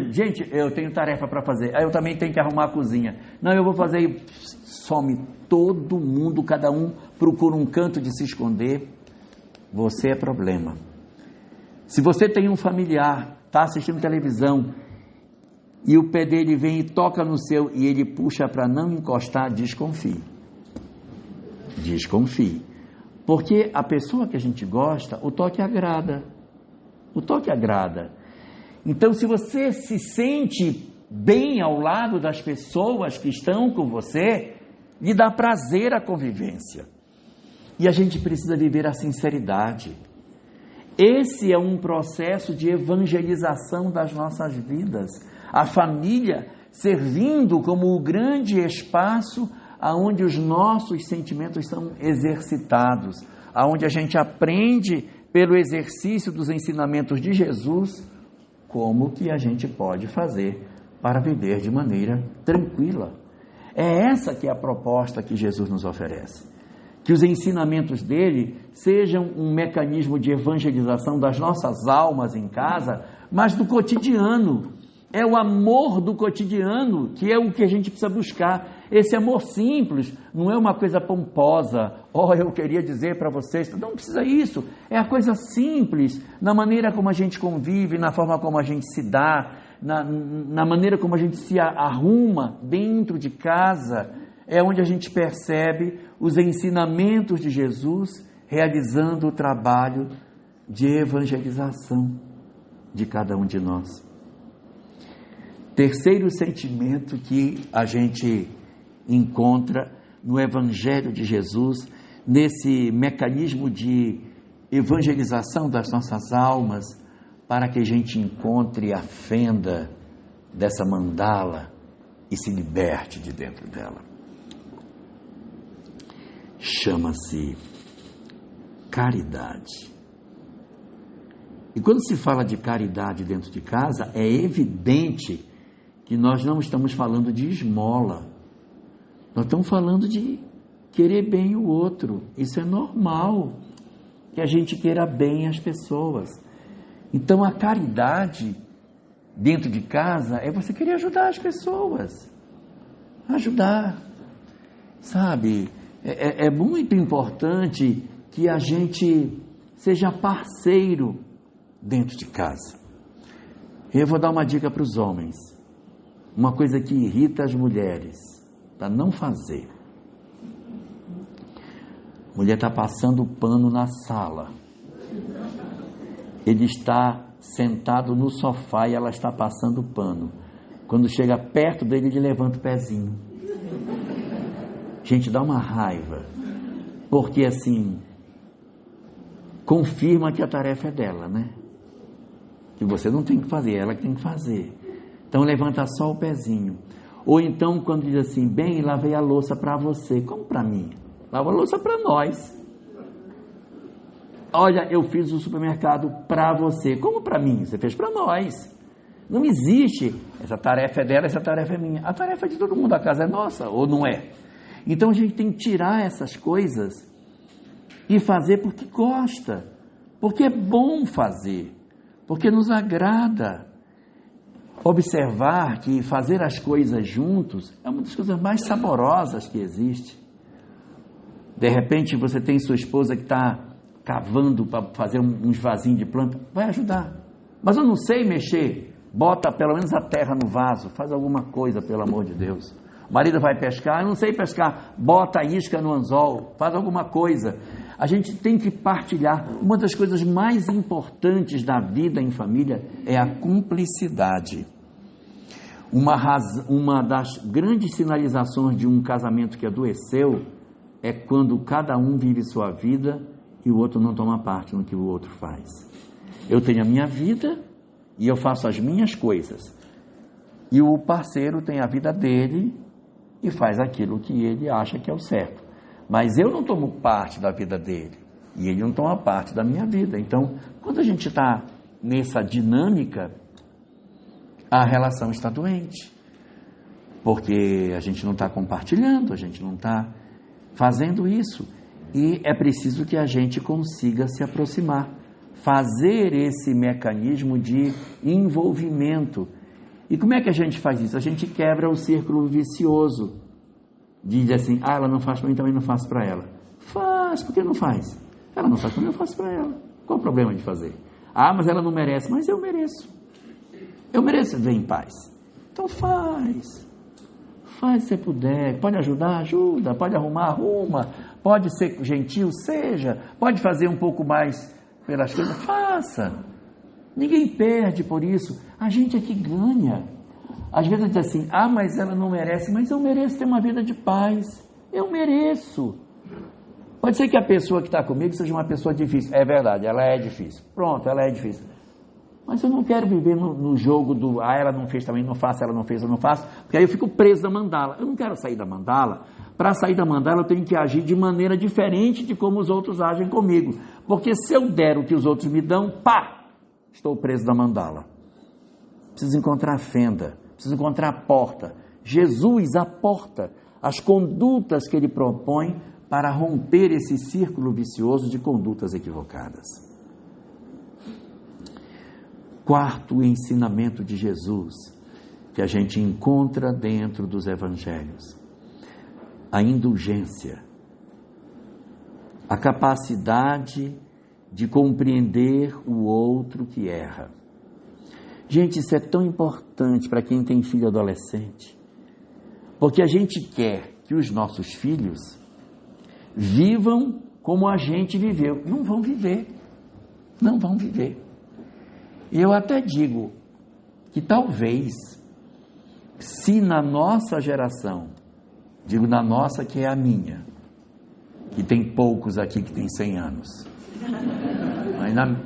[SPEAKER 1] gente, eu tenho tarefa para fazer, aí eu também tenho que arrumar a cozinha, não, eu vou fazer, e some todo mundo, cada um procura um canto de se esconder, você é problema. Se você tem um familiar, está assistindo televisão, e o pé dele vem e toca no seu, e ele puxa para não encostar, desconfie, porque a pessoa que a gente gosta, o toque agrada. Então, se você se sente bem ao lado das pessoas que estão com você, lhe dá prazer a convivência. E a gente precisa viver a sinceridade. Esse é um processo de evangelização das nossas vidas. A família servindo como o grande espaço aonde os nossos sentimentos são exercitados, aonde a gente aprende pelo exercício dos ensinamentos de Jesus, como que a gente pode fazer para viver de maneira tranquila. É essa que é a proposta que Jesus nos oferece. Que os ensinamentos dele sejam um mecanismo de evangelização das nossas almas em casa, mas do cotidiano. É o amor do cotidiano que é o que a gente precisa buscar. Esse amor simples, não é uma coisa pomposa. Eu queria dizer para vocês, não precisa isso. É a coisa simples, na maneira como a gente convive, na forma como a gente se dá. na maneira como a gente se arruma dentro de casa, é onde a gente percebe os ensinamentos de Jesus realizando o trabalho de evangelização de cada um de nós. Terceiro sentimento que a gente encontra no Evangelho de Jesus, nesse mecanismo de evangelização das nossas almas, para que a gente encontre a fenda dessa mandala e se liberte de dentro dela. Chama-se caridade. E quando se fala de caridade dentro de casa, é evidente que nós não estamos falando de esmola. Nós estamos falando de querer bem o outro. Isso é normal, que a gente queira bem as pessoas. Então a caridade dentro de casa é você querer ajudar as pessoas. Ajudar. Sabe? É muito importante que a gente seja parceiro dentro de casa. Eu vou dar uma dica para os homens. Uma coisa que irrita as mulheres, para não fazer. A mulher está passando pano na sala. Ele está sentado no sofá e ela está passando pano. Quando chega perto dele, ele levanta o pezinho. Gente, dá uma raiva. Porque assim, confirma que a tarefa é dela, né? Que você não tem que fazer, ela que tem que fazer. Então levanta só o pezinho. Ou então quando diz assim, bem, lavei a louça para você. Como para mim? Lava a louça para nós. Olha, eu fiz o supermercado para você. Como para mim? Você fez para nós. Não existe, essa tarefa é dela, essa tarefa é minha. A tarefa de todo mundo, a casa é nossa, ou não é? Então a gente tem que tirar essas coisas e fazer porque gosta, porque é bom fazer, porque nos agrada. Observar que fazer as coisas juntos é uma das coisas mais saborosas que existe. De repente você tem sua esposa que está cavando para fazer uns vasinhos de planta, vai ajudar. Mas eu não sei mexer, bota pelo menos a terra no vaso, faz alguma coisa, pelo amor de Deus. O marido vai pescar, eu não sei pescar, bota a isca no anzol, faz alguma coisa. A gente tem que partilhar. Uma das coisas mais importantes da vida em família é a cumplicidade. Uma das grandes sinalizações de um casamento que adoeceu é quando cada um vive sua vida e o outro não toma parte no que o outro faz. Eu tenho a minha vida e eu faço as minhas coisas. E o parceiro tem a vida dele e faz aquilo que ele acha que é o certo. Mas eu não tomo parte da vida dele e ele não toma parte da minha vida. Então, quando a gente está nessa dinâmica, a relação está doente, porque a gente não está compartilhando, a gente não está fazendo isso. E é preciso que a gente consiga se aproximar, fazer esse mecanismo de envolvimento. E como é que a gente faz isso? A gente quebra o círculo vicioso. Diz assim, ela não faz para mim, também não faço para ela. Faz, por que não faz? Ela não faz para mim, eu faço para ela. Qual o problema de fazer? Mas ela não merece, mas eu mereço. Eu mereço viver em paz. Então faz se você puder, pode ajudar, ajuda, pode arrumar, arruma, pode ser gentil, seja, pode fazer um pouco mais pelas coisas, faça. Ninguém perde por isso, a gente é que ganha. Às vezes diz assim, mas ela não merece, mas eu mereço ter uma vida de paz, eu mereço. Pode ser que a pessoa que está comigo seja uma pessoa difícil, é verdade, ela é difícil, pronto, ela é difícil. Mas eu não quero viver no jogo do, ela não fez também, não faço, ela não fez, eu não faço, porque aí eu fico preso da mandala. Eu não quero sair da mandala. Para sair da mandala eu tenho que agir de maneira diferente de como os outros agem comigo. Porque se eu der o que os outros me dão, estou preso da mandala. Preciso encontrar a fenda, preciso encontrar a porta. Jesus, a porta, as condutas que ele propõe para romper esse círculo vicioso de condutas equivocadas. Quarto ensinamento de Jesus, que a gente encontra dentro dos evangelhos: a indulgência, a capacidade de compreender o outro que erra. Gente, isso é tão importante para quem tem filho adolescente, porque a gente quer que os nossos filhos vivam como a gente viveu. Não vão viver. Não vão viver. E eu até digo que talvez, se na nossa geração, digo na nossa que é a minha, que tem poucos aqui que tem 100 anos, mas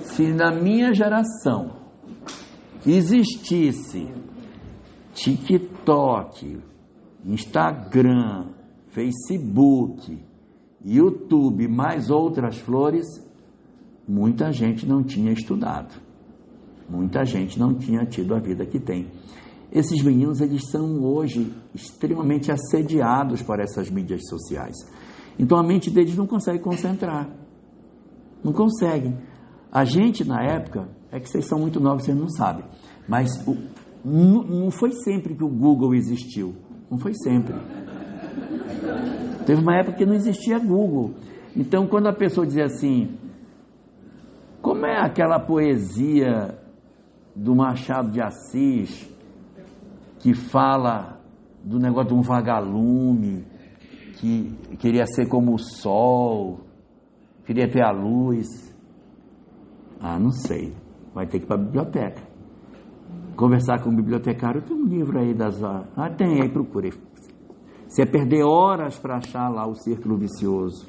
[SPEAKER 1] se na minha geração existisse TikTok, Instagram, Facebook, YouTube, mais outras flores, muita gente não tinha estudado, muita gente não tinha tido a vida que tem. Esses meninos, eles são hoje extremamente assediados por essas mídias sociais. Então a mente deles não consegue concentrar, não conseguem. A gente na época, é que vocês são muito novos, vocês não sabem, mas não foi sempre que o Google existiu, não foi sempre. Teve uma época que não existia Google. Então quando a pessoa dizia assim, como é aquela poesia do Machado de Assis, que fala do negócio de um vagalume, que queria ser como o sol, queria ter a luz. Não sei, vai ter que ir para a biblioteca, conversar com o bibliotecário. Tem um livro aí tem aí, procure. Você perder horas para achar lá o Círculo Vicioso,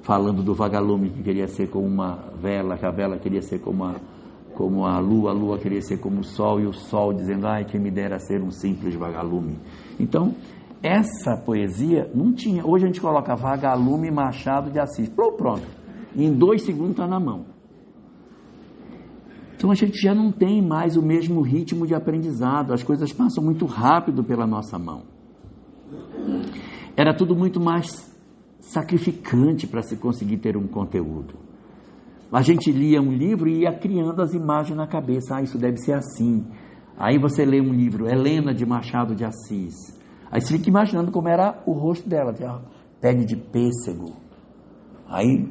[SPEAKER 1] falando do vagalume que queria ser como uma vela, que a vela queria ser como a lua queria ser como o sol, e o sol dizendo, quem me dera ser um simples vagalume. Então, essa poesia não tinha. Hoje a gente coloca vagalume Machado de Assis, pronto, em 2 segundos está na mão. Então a gente já não tem mais o mesmo ritmo de aprendizado, as coisas passam muito rápido pela nossa mão. Era tudo muito mais sacrificante para se conseguir ter um conteúdo. A gente lia um livro e ia criando as imagens na cabeça. Isso deve ser assim. Aí você lê um livro, Helena de Machado de Assis. Aí você fica imaginando como era o rosto dela, pele de pêssego. Aí,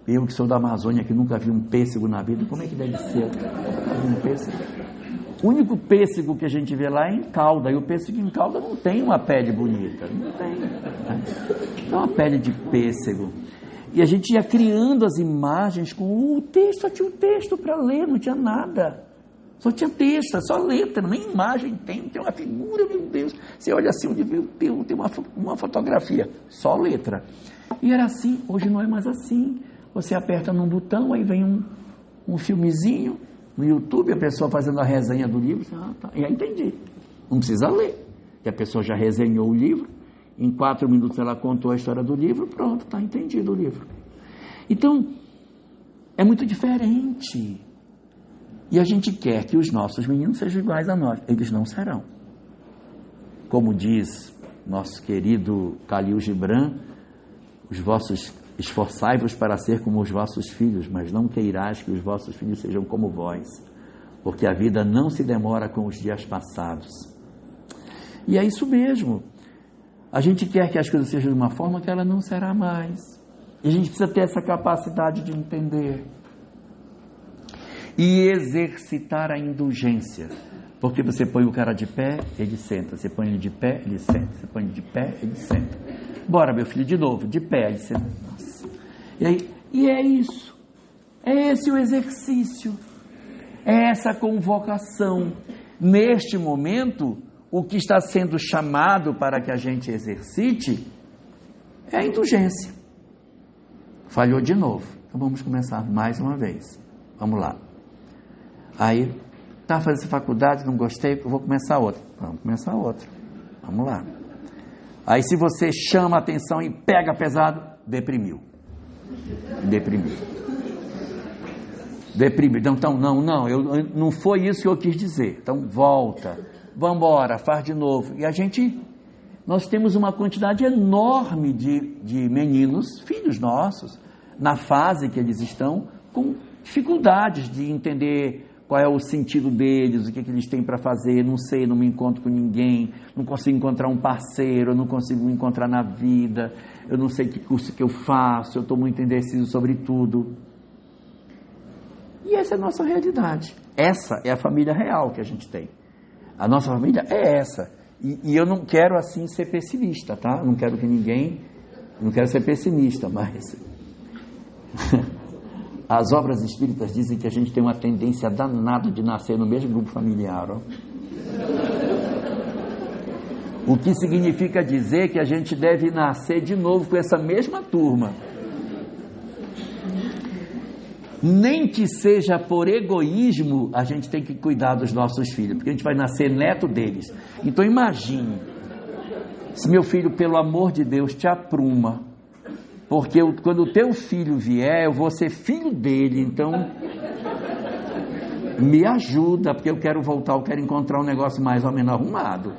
[SPEAKER 1] eu que sou da Amazônia, que nunca vi um pêssego na vida, como é que deve ser? Um pêssego. O único pêssego que a gente vê lá é em cauda, e o pêssego em cauda não tem uma pele bonita, não tem. É uma pele de pêssego. E a gente ia criando as imagens com o texto, só tinha um texto para ler, não tinha nada. Só tinha texto, só letra, nem imagem tem uma figura, meu Deus. Você olha assim, onde tem uma fotografia, só letra. E era assim, hoje não é mais assim. Você aperta num botão, aí vem um filmezinho no YouTube, a pessoa fazendo a resenha do livro, tá, e aí entendi. Não precisa ler, porque a pessoa já resenhou o livro, em 4 minutos ela contou a história do livro, pronto, está entendido o livro. Então, é muito diferente. E a gente quer que os nossos meninos sejam iguais a nós. Eles não serão. Como diz nosso querido Khalil Gibran, esforçai-vos para ser como os vossos filhos, mas não queirais que os vossos filhos sejam como vós, porque a vida não se demora com os dias passados. E é isso mesmo. A gente quer que as coisas sejam de uma forma que ela não será mais. E a gente precisa ter essa capacidade de entender. E exercitar a indulgência. Porque você põe o cara de pé, ele senta. Você põe ele de pé, ele senta. Você põe ele de pé, ele senta. Bora, meu filho, de novo, de pé, ele senta. Nossa. E é isso. É esse o exercício. É essa convocação. Neste momento, o que está sendo chamado para que a gente exercite é a indulgência. Falhou de novo. Então vamos começar mais uma vez. Vamos lá. Aí, tá fazendo faculdade, não gostei, vou começar outra. Vamos começar outra. Vamos lá. Aí se você chama a atenção e pega pesado, deprimiu. Então, não foi isso que eu quis dizer. Então volta. Vamos embora, faz de novo. E nós temos uma quantidade enorme de meninos, filhos nossos, na fase que eles estão, com dificuldades de entender qual é o sentido deles, o que eles têm para fazer. Não sei, não me encontro com ninguém, não consigo encontrar um parceiro, eu não consigo me encontrar na vida, eu não sei que curso que eu faço, eu estou muito indeciso sobre tudo. E essa é a nossa realidade. Essa é a família real que a gente tem. A nossa família é essa. E eu não quero assim ser pessimista, tá? Não quero ser pessimista, mas as obras espíritas dizem que a gente tem uma tendência danada de nascer no mesmo grupo familiar, ó. O que significa dizer que a gente deve nascer de novo com essa mesma turma. Nem que seja por egoísmo, a gente tem que cuidar dos nossos filhos, porque a gente vai nascer neto deles. Então imagine, se meu filho, pelo amor de Deus, te apruma, porque quando o teu filho vier, eu vou ser filho dele, então me ajuda, porque eu quero voltar, eu quero encontrar um negócio mais ou menos arrumado.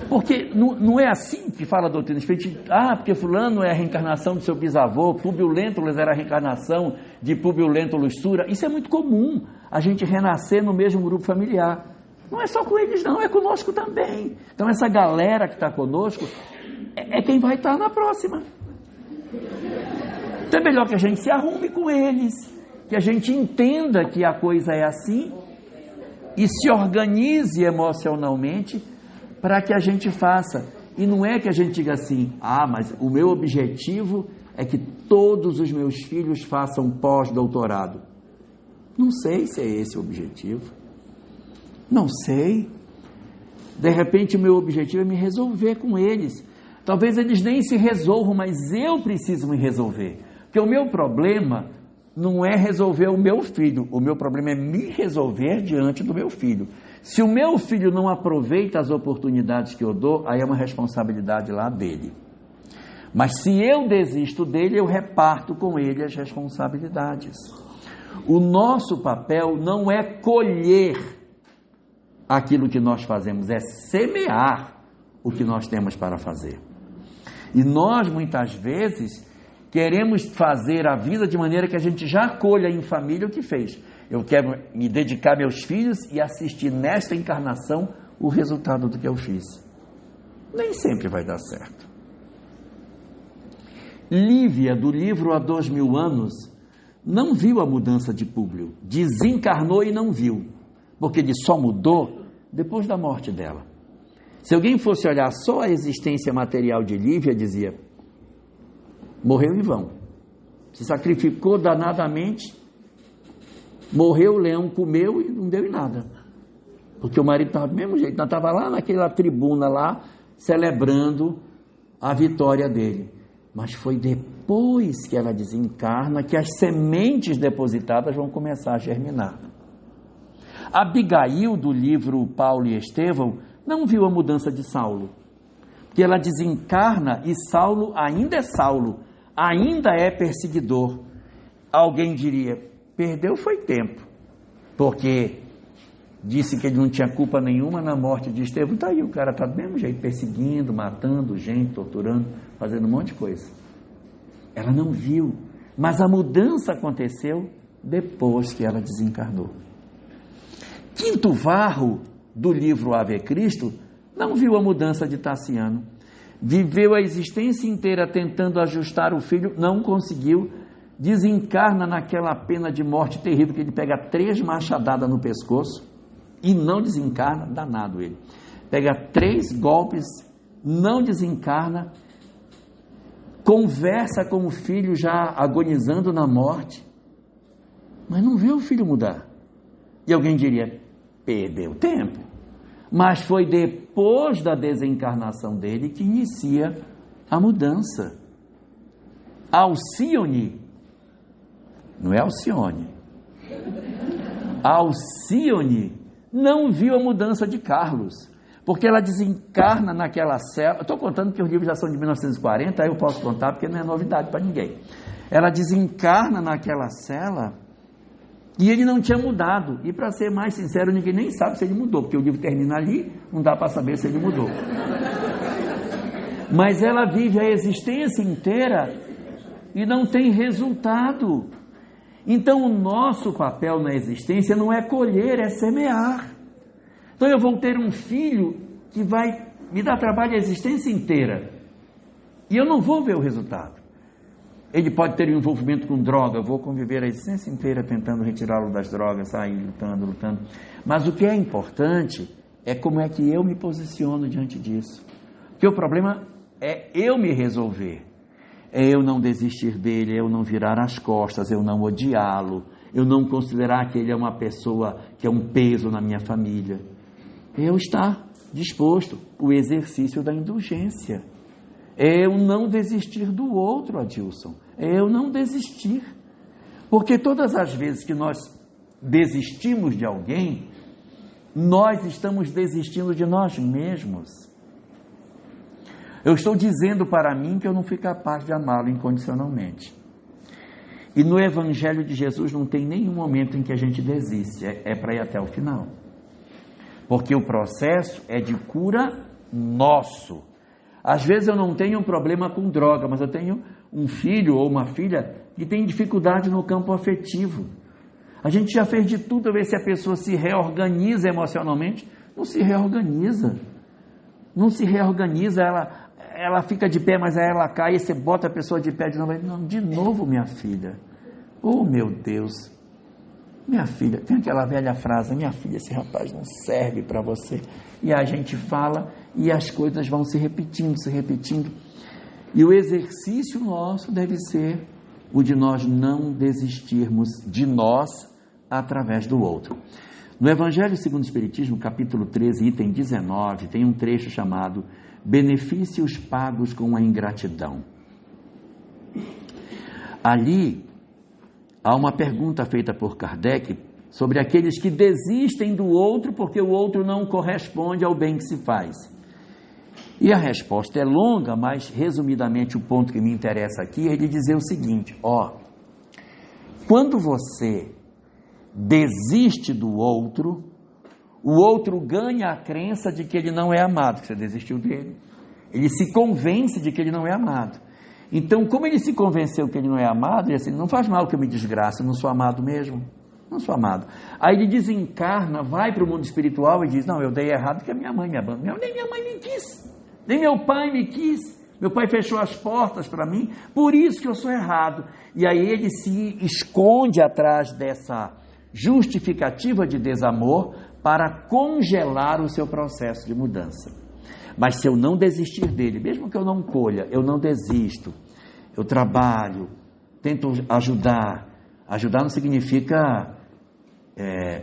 [SPEAKER 1] Porque não é assim que fala a doutrina espírita. Porque fulano é a reencarnação do seu bisavô, Públio Lentulus era a reencarnação de Públio Lentulus Sura. Isso é muito comum, a gente renascer no mesmo grupo familiar. Não é só com eles não, é conosco também. Então essa galera que está conosco é quem vai estar na próxima. Então é melhor que a gente se arrume com eles, que a gente entenda que a coisa é assim e se organize emocionalmente para que a gente faça. E não é que a gente diga assim, mas o meu objetivo é que todos os meus filhos façam pós-doutorado. Não sei se é esse o objetivo. Não sei. De repente o meu objetivo é me resolver com eles. Talvez eles nem se resolvam, mas eu preciso me resolver. Porque o meu problema não é resolver o meu filho. O meu problema é me resolver diante do meu filho. Se o meu filho não aproveita as oportunidades que eu dou, aí é uma responsabilidade lá dele. Mas se eu desisto dele, eu reparto com ele as responsabilidades. O nosso papel não é colher aquilo que nós fazemos, é semear o que nós temos para fazer. E nós, muitas vezes, queremos fazer a vida de maneira que a gente já colha em família o que fez. Eu quero me dedicar a meus filhos e assistir nesta encarnação o resultado do que eu fiz. Nem sempre vai dar certo. Lívia, do livro Há 2000 anos, não viu a mudança de Públio. Desencarnou e não viu. Porque ele só mudou depois da morte dela. Se alguém fosse olhar só a existência material de Lívia, dizia, morreu em vão. Se sacrificou danadamente, morreu, o leão comeu e não deu em nada. Porque o marido estava do mesmo jeito, estava lá naquela tribuna lá, celebrando a vitória dele. Mas foi depois que ela desencarna que as sementes depositadas vão começar a germinar. Abigail, do livro Paulo e Estevão, não viu a mudança de Saulo. Porque ela desencarna e Saulo ainda é Saulo, ainda é perseguidor. Alguém diria, perdeu foi tempo, porque disse que ele não tinha culpa nenhuma na morte de Estevão. Está aí, o cara está do mesmo jeito, perseguindo, matando gente, torturando, fazendo um monte de coisa. Ela não viu, mas a mudança aconteceu depois que ela desencarnou. Quinto Varro, do livro Ave Cristo, não viu a mudança de Tassiano. Viveu a existência inteira tentando ajustar o filho, não conseguiu, desencarna naquela pena de morte terrível, que ele pega 3 machadadas no pescoço e não desencarna, danado ele. Pega 3 golpes, não desencarna, conversa com o filho já agonizando na morte, mas não vê o filho mudar. E alguém diria, perdeu tempo. Mas foi depois da desencarnação dele que inicia a mudança. Alcione, não é Alcione, Alcione não viu a mudança de Carlos, porque ela desencarna naquela cela. Eu estou contando que os livros já são de 1940, aí eu posso contar porque não é novidade para ninguém. Ela desencarna naquela cela e ele não tinha mudado. E para ser mais sincero, ninguém nem sabe se ele mudou, porque o livro termina ali, não dá para saber se ele mudou. Mas ela vive a existência inteira e não tem resultado. Então o nosso papel na existência não é colher, é semear. Então eu vou ter um filho que vai me dar trabalho a existência inteira e eu não vou ver o resultado. Ele pode ter um envolvimento com droga, eu vou conviver a existência inteira tentando retirá-lo das drogas, sair lutando. Mas o que é importante é como é que eu me posiciono diante disso. Porque o problema é eu me resolver, é eu não desistir dele, é eu não virar as costas, eu não odiá-lo, eu não considerar que ele é uma pessoa que é um peso na minha família. Eu estar disposto, o exercício da indulgência. É eu não desistir do outro, Adilson. É eu não desistir. Porque todas as vezes que nós desistimos de alguém, nós estamos desistindo de nós mesmos. Eu estou dizendo para mim que eu não fui capaz de amá-lo incondicionalmente. E no Evangelho de Jesus não tem nenhum momento em que a gente desiste, é para ir até o final. Porque o processo é de cura nosso. Às vezes eu não tenho um problema com droga, mas eu tenho um filho ou uma filha que tem dificuldade no campo afetivo. A gente já fez de tudo a ver se a pessoa se reorganiza emocionalmente. Não se reorganiza. Não se reorganiza, ela fica de pé, mas aí ela cai e você bota a pessoa de pé de novo. Não, de novo, minha filha. Oh, meu Deus. Minha filha, tem aquela velha frase, minha filha, esse rapaz não serve para você. E a gente fala e as coisas vão se repetindo. E o exercício nosso deve ser o de nós não desistirmos de nós através do outro. No Evangelho segundo o Espiritismo, capítulo 13, item 19, tem um trecho chamado Benefícios pagos com a ingratidão. Ali há uma pergunta feita por Kardec sobre aqueles que desistem do outro porque o outro não corresponde ao bem que se faz. E a resposta é longa, mas resumidamente o ponto que me interessa aqui é ele dizer o seguinte: quando você desiste do outro, o outro ganha a crença de que ele não é amado, que você desistiu dele. Ele se convence de que ele não é amado. Então, como ele se convenceu que ele não é amado, ele diz assim: não faz mal que eu me desgrace, eu não sou amado mesmo. Não sou amado. Aí ele desencarna, vai para o mundo espiritual e diz: não, eu dei errado porque a minha mãe me abandonou. Nem minha mãe me quis, nem meu pai me quis. Meu pai fechou as portas para mim, por isso que eu sou errado. E aí ele se esconde atrás dessa justificativa de desamor para congelar o seu processo de mudança. Mas se eu não desistir dele, mesmo que eu não colha, eu não desisto, eu trabalho, tento ajudar. Ajudar não significa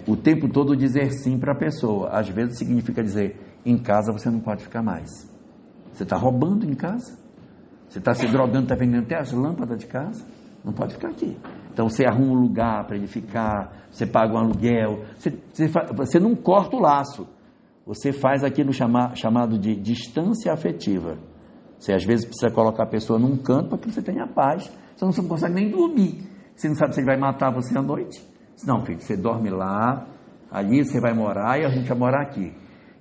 [SPEAKER 1] o tempo todo dizer sim para a pessoa. Às vezes significa dizer: em casa você não pode ficar mais. Você está roubando em casa, você está se drogando, está vendendo até as lâmpadas de casa, não pode ficar aqui. Então você arruma um lugar para ele ficar, você paga um aluguel, você não corta o laço, você faz aquilo chamado de distância afetiva. Você às vezes precisa colocar a pessoa num canto para que você tenha paz, você não consegue nem dormir, você não sabe se ele vai matar você à noite. Não, filho, você dorme lá, ali você vai morar e a gente vai morar aqui.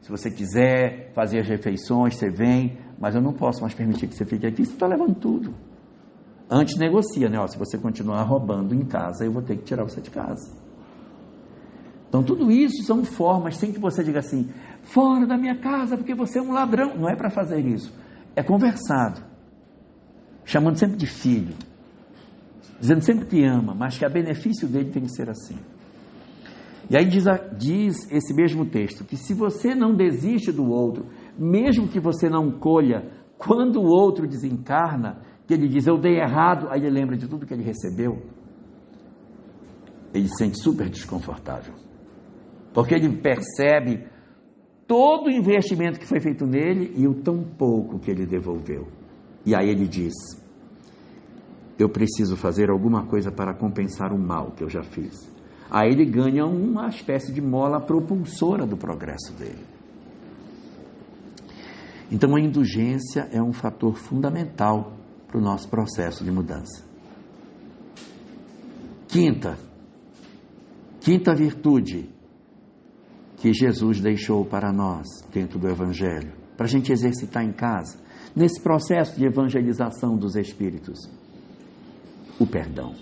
[SPEAKER 1] Se você quiser fazer as refeições, você vem, mas eu não posso mais permitir que você fique aqui, você está levando tudo. Antes negocia, né? Se você continuar roubando em casa, eu vou ter que tirar você de casa. Então tudo isso são formas, sem que você diga assim: fora da minha casa porque você é um ladrão. Não é para fazer isso, é conversado, chamando sempre de filho, dizendo sempre que ama, mas que a benefício dele tem que ser assim. E aí diz esse mesmo texto, que se você não desiste do outro, mesmo que você não colha, quando o outro desencarna, que ele diz: eu dei errado, aí ele lembra de tudo que ele recebeu, ele se sente super desconfortável, porque ele percebe todo o investimento que foi feito nele e o tão pouco que ele devolveu. E aí ele diz: eu preciso fazer alguma coisa para compensar o mal que eu já fiz. Aí ele ganha uma espécie de mola propulsora do progresso dele. Então a indulgência é um fator fundamental para o nosso processo de mudança. Quinta virtude que Jesus deixou para nós dentro do Evangelho, para a gente exercitar em casa, nesse processo de evangelização dos espíritos: o perdão.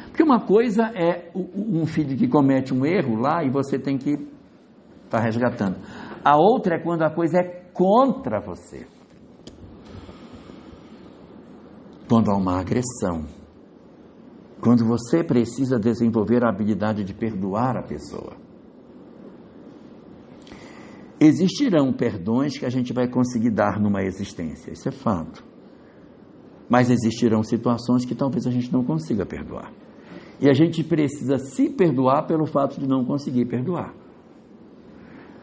[SPEAKER 1] Porque uma coisa é um filho que comete um erro lá e você tem que estar resgatando. A outra é quando a coisa é contra você. quando há uma agressão, quando você precisa desenvolver a habilidade de perdoar a pessoa. Existirão perdões que a gente vai conseguir dar numa existência, isso é fato. Mas existirão situações que talvez a gente não consiga perdoar. E a gente precisa se perdoar pelo fato de não conseguir perdoar.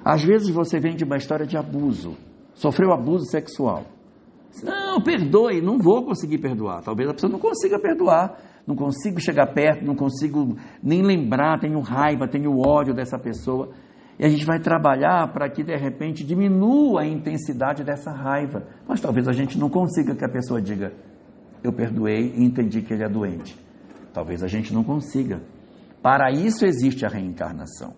[SPEAKER 1] Às vezes você vem de uma história de abuso, sofreu abuso sexual. Não, perdoe, não vou conseguir perdoar. Talvez a pessoa não consiga perdoar, não consigo chegar perto, não consigo nem lembrar, tenho raiva, tenho ódio dessa pessoa. E a gente vai trabalhar para que de repente diminua a intensidade dessa raiva. Mas talvez a gente não consiga que a pessoa diga, eu perdoei e entendi que ele é doente. Talvez a gente não consiga. Para isso existe a reencarnação.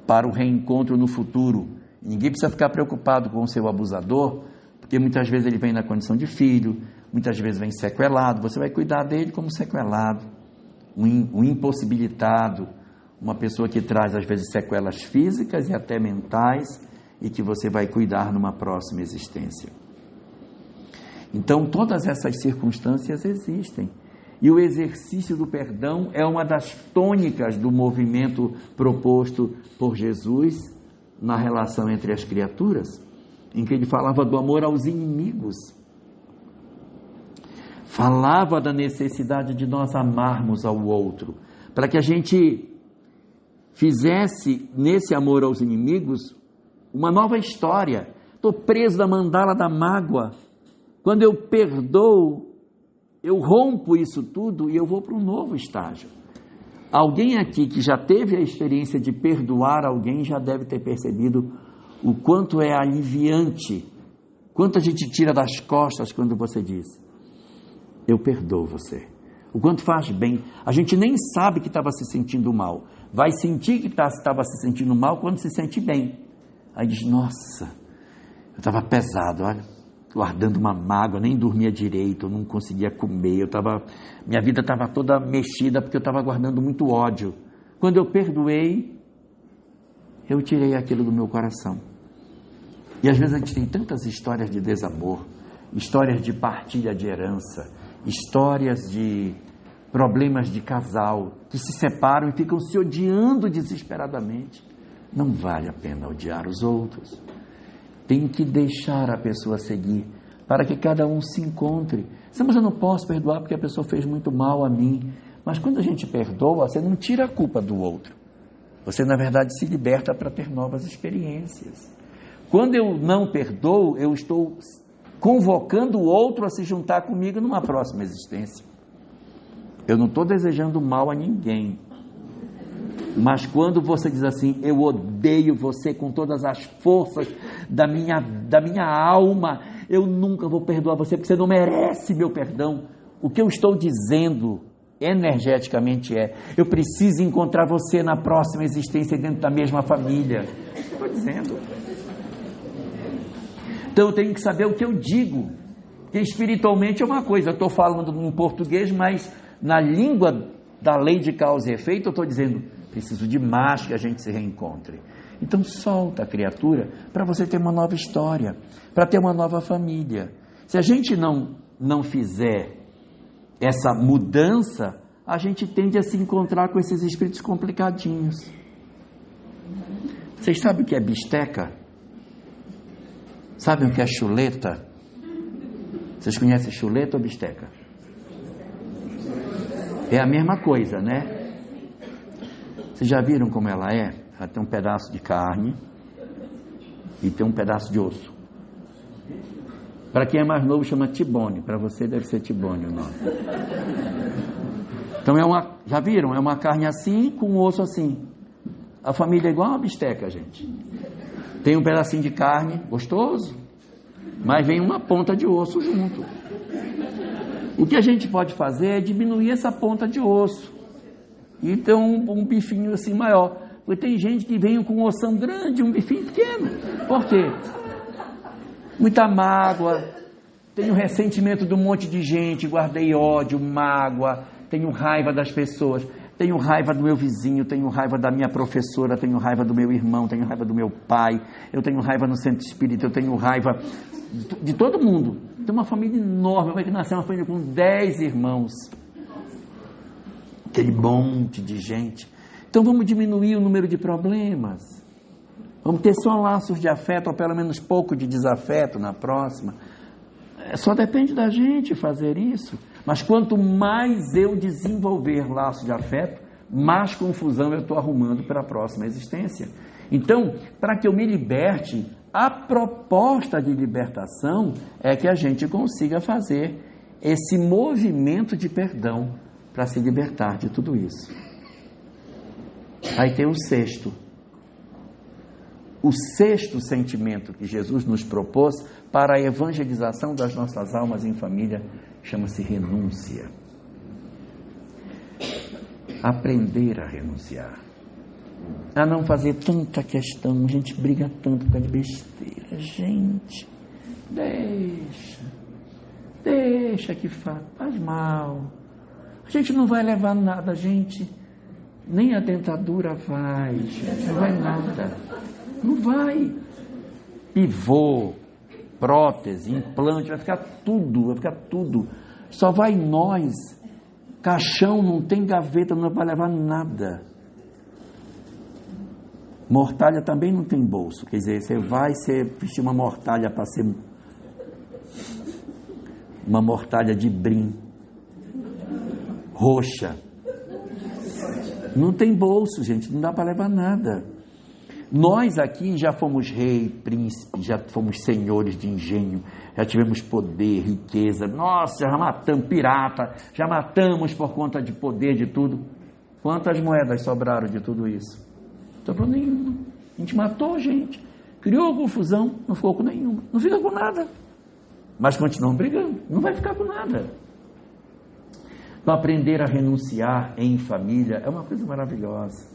[SPEAKER 1] Para o reencontro no futuro. Ninguém precisa ficar preocupado com o seu abusador, porque muitas vezes ele vem na condição de filho, muitas vezes vem sequelado, você vai cuidar dele como sequelado, um impossibilitado, uma pessoa que traz às vezes sequelas físicas e até mentais, e que você vai cuidar numa próxima existência. Então todas essas circunstâncias existem, e o exercício do perdão é uma das tônicas do movimento proposto por Jesus na relação entre as criaturas, em que ele falava do amor aos inimigos, falava da necessidade de nós amarmos ao outro, para que a gente fizesse nesse amor aos inimigos uma nova história. Estou preso na mandala da mágoa, quando eu perdoo, eu rompo isso tudo e eu vou para um novo estágio. Alguém aqui que já teve a experiência de perdoar alguém já deve ter percebido o quanto é aliviante, quanto a gente tira das costas quando você diz, eu perdoo você. O quanto faz bem. A gente nem sabe que estava se sentindo mal. Vai sentir que estava se sentindo mal quando se sente bem. Aí diz, nossa, eu estava pesado, olha, guardando uma mágoa, nem dormia direito, eu não conseguia comer, minha vida estava toda mexida porque eu estava guardando muito ódio. Quando eu perdoei, eu tirei aquilo do meu coração. E às vezes a gente tem tantas histórias de desamor, histórias de partilha de herança, histórias de problemas de casal, que se separam e ficam se odiando desesperadamente. Não vale a pena odiar os outros. Tem que deixar a pessoa seguir, para que cada um se encontre. Mas eu não posso perdoar porque a pessoa fez muito mal a mim. Mas quando a gente perdoa, você não tira a culpa do outro. Você, na verdade, se liberta para ter novas experiências. Quando eu não perdoo, eu estou convocando o outro a se juntar comigo numa próxima existência. Eu não estou desejando mal a ninguém. Mas quando você diz assim, eu odeio você com todas as forças da minha alma, eu nunca vou perdoar você porque você não merece meu perdão. O que eu estou dizendo energeticamente eu preciso encontrar você na próxima existência dentro da mesma família. Estou dizendo. Então eu tenho que saber o que eu digo, que espiritualmente é uma coisa, eu estou falando em português, mas na língua da lei de causa e efeito eu estou dizendo, preciso demais que a gente se reencontre. Então solta a criatura para você ter uma nova história, para ter uma nova família. Se a gente não fizer essa mudança, a gente tende a se encontrar com esses espíritos complicadinhos. Vocês sabem o que é bisteca? Sabem o que é chuleta? Vocês conhecem chuleta ou bisteca? É a mesma coisa, né? Vocês já viram como ela é? Ela tem um pedaço de carne e tem um pedaço de osso. Para quem é mais novo chama tibone, para você deve ser tibone o nome. Então já viram? É uma carne assim com um osso assim. A família é igual uma bisteca, gente. Tem um pedacinho de carne gostoso, mas vem uma ponta de osso junto. O que a gente pode fazer é diminuir essa ponta de osso e ter um bifinho assim maior. Porque tem gente que vem com um ossão grande, um bifinho pequeno. Por quê? Muita mágoa, tenho ressentimento de um monte de gente, guardei ódio, mágoa, tenho raiva das pessoas. Tenho raiva do meu vizinho, tenho raiva da minha professora, tenho raiva do meu irmão, tenho raiva do meu pai, eu tenho raiva no centro espírita, eu tenho raiva de todo mundo. Tem uma família enorme, vai que nascer uma família com 10 irmãos. Aquele monte de gente. Então vamos diminuir o número de problemas. Vamos ter só laços de afeto, ou pelo menos pouco de desafeto na próxima. Só depende da gente fazer isso. Mas quanto mais eu desenvolver laços de afeto, mais confusão eu estou arrumando para a próxima existência. Então, para que eu me liberte, a proposta de libertação é que a gente consiga fazer esse movimento de perdão para se libertar de tudo isso. Aí tem o sexto sentimento que Jesus nos propôs para a evangelização das nossas almas em família, chama-se renúncia. Aprender a renunciar, a não fazer tanta questão. A gente briga tanto por causa de besteira. Gente, deixa que faz mal. A gente não vai levar nada, gente. Nem a dentadura vai, gente. Não vai nada. Não vai. Pivô, prótese, implante, vai ficar tudo. Só vai nós. Caixão não tem gaveta, não vai levar nada. Mortalha também não tem bolso. Quer dizer, você vestir uma mortalha para ser uma mortalha de brim, roxa. Não tem bolso, gente, não dá para levar nada. Nós aqui já fomos rei, príncipe, já fomos senhores de engenho, já tivemos poder, riqueza. Nossa, já matamos pirata, já matamos por conta de poder, de tudo. Quantas moedas sobraram de tudo isso? Não sobrou nenhuma. A gente matou gente, criou confusão, não ficou com nenhuma, não fica com nada. Mas continuamos brigando, não vai ficar com nada. Então, aprender a renunciar em família é uma coisa maravilhosa.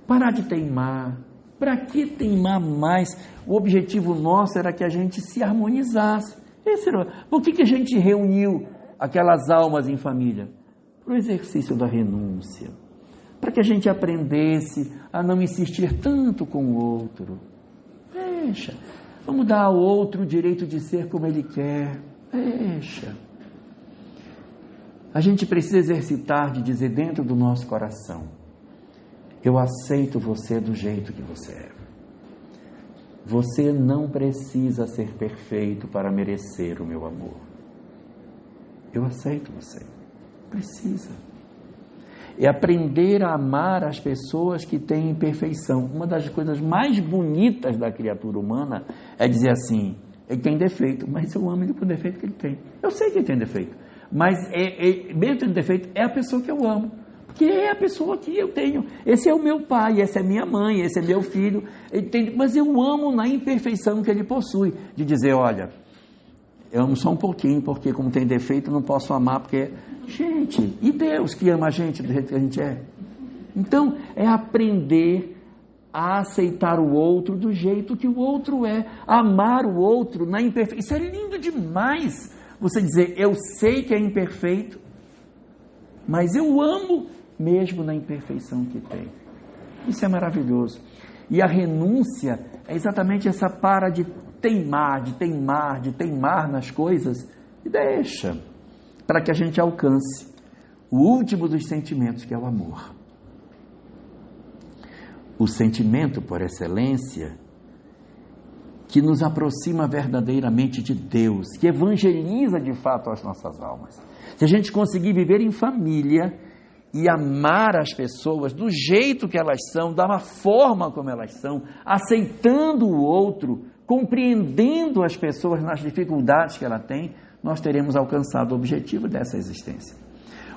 [SPEAKER 1] Parar de teimar. Para que teimar mais? O objetivo nosso era que a gente se harmonizasse. Por que a gente reuniu aquelas almas em família? Para o exercício da renúncia. Para que a gente aprendesse a não insistir tanto com o outro. Deixa. Vamos dar ao outro o direito de ser como ele quer. Deixa. A gente precisa exercitar de dizer dentro do nosso coração: eu aceito você do jeito que você é. Você não precisa ser perfeito para merecer o meu amor. Eu aceito você. Precisa. É aprender a amar as pessoas que têm imperfeição. Uma das coisas mais bonitas da criatura humana é dizer assim: ele tem defeito, mas eu amo ele por defeito que ele tem. Eu sei que ele tem defeito, mas mesmo tendo defeito, é a pessoa que eu amo. Que é a pessoa que eu tenho. Esse é o meu pai, essa é minha mãe, esse é meu filho. Mas eu amo na imperfeição que ele possui. De dizer, olha, eu amo só um pouquinho, porque como tem defeito, não posso amar, porque... Gente, e Deus que ama a gente do jeito que a gente é? Então, é aprender a aceitar o outro do jeito que o outro é. Amar o outro na imperfeição. Isso é lindo demais. Você dizer, eu sei que é imperfeito, mas eu amo mesmo na imperfeição que tem. Isso é maravilhoso. E a renúncia é exatamente essa para de teimar nas coisas e deixa, para que a gente alcance o último dos sentimentos, que é o amor. O sentimento por excelência que nos aproxima verdadeiramente de Deus, que evangeliza de fato as nossas almas. Se a gente conseguir viver em família e amar as pessoas do jeito que elas são, da forma como elas são, aceitando o outro, compreendendo as pessoas nas dificuldades que ela tem, nós teremos alcançado o objetivo dessa existência.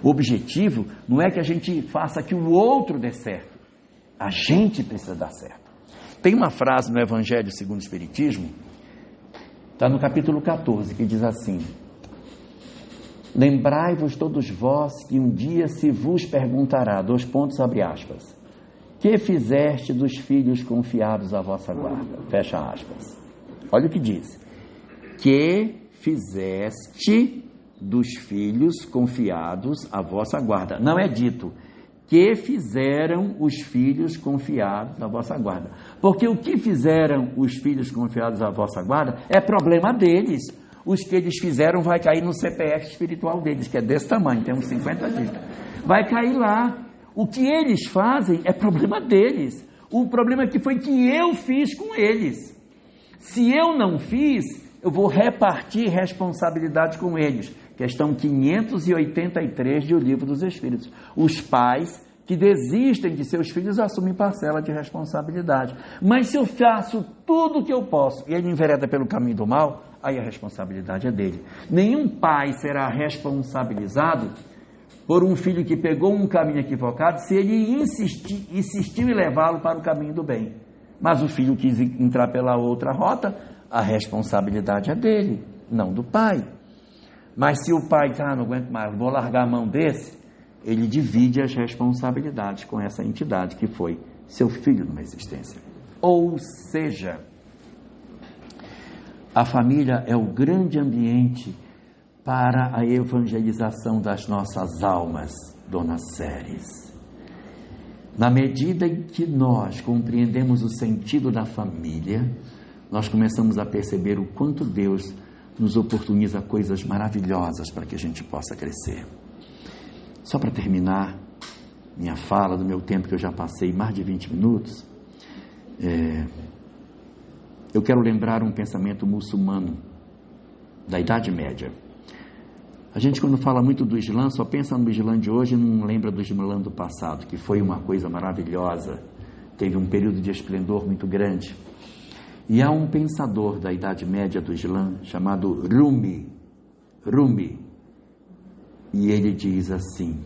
[SPEAKER 1] O objetivo não é que a gente faça que o outro dê certo, a gente precisa dar certo. Tem uma frase no Evangelho segundo o Espiritismo, está no capítulo 14, que diz assim: lembrai-vos todos vós que um dia se vos perguntará, abre aspas, que fizeste dos filhos confiados à vossa guarda, fecha aspas. Olha o que diz: que fizeste dos filhos confiados à vossa guarda. Não é dito que fizeram os filhos confiados à vossa guarda. Porque o que fizeram os filhos confiados à vossa guarda é problema deles. Os que eles fizeram vai cair no CPF espiritual deles, que é desse tamanho, tem uns 50 dígitos. Vai cair lá. O que eles fazem é problema deles. O problema é que foi que eu fiz com eles. Se eu não fiz, eu vou repartir responsabilidade com eles. Questão 583 de O Livro dos Espíritos. Os pais que desistem de seus filhos assumem parcela de responsabilidade. Mas se eu faço tudo o que eu posso e ele envereda pelo caminho do mal, aí a responsabilidade é dele. Nenhum pai será responsabilizado por um filho que pegou um caminho equivocado se ele insistiu em levá-lo para o caminho do bem. Mas o filho quis entrar pela outra rota, a responsabilidade é dele, não do pai. Mas se o pai, não aguento mais, vou largar a mão desse, ele divide as responsabilidades com essa entidade que foi seu filho numa existência. Ou seja, a família é o grande ambiente para a evangelização das nossas almas, Dona Ceres. Na medida em que nós compreendemos o sentido da família, nós começamos a perceber o quanto Deus nos oportuniza coisas maravilhosas para que a gente possa crescer. Só para terminar minha fala, do meu tempo que eu já passei mais de 20 minutos, eu quero lembrar um pensamento muçulmano da Idade Média. A gente, quando fala muito do Islã, só pensa no Islã de hoje e não lembra do Islã do passado, que foi uma coisa maravilhosa, teve um período de esplendor muito grande. E há um pensador da Idade Média do Islã, chamado Rumi, e ele diz assim: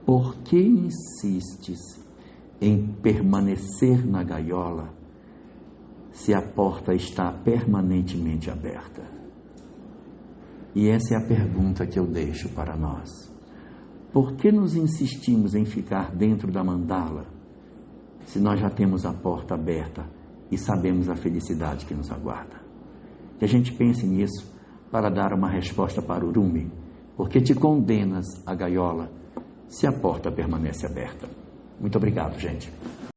[SPEAKER 1] por que insistes em permanecer na gaiola se a porta está permanentemente aberta? E essa é a pergunta que eu deixo para nós. Por que nos insistimos em ficar dentro da mandala se nós já temos a porta aberta e sabemos a felicidade que nos aguarda? Que a gente pense nisso para dar uma resposta para o Rumi. Por que te condenas à gaiola se a porta permanece aberta? Muito obrigado, gente.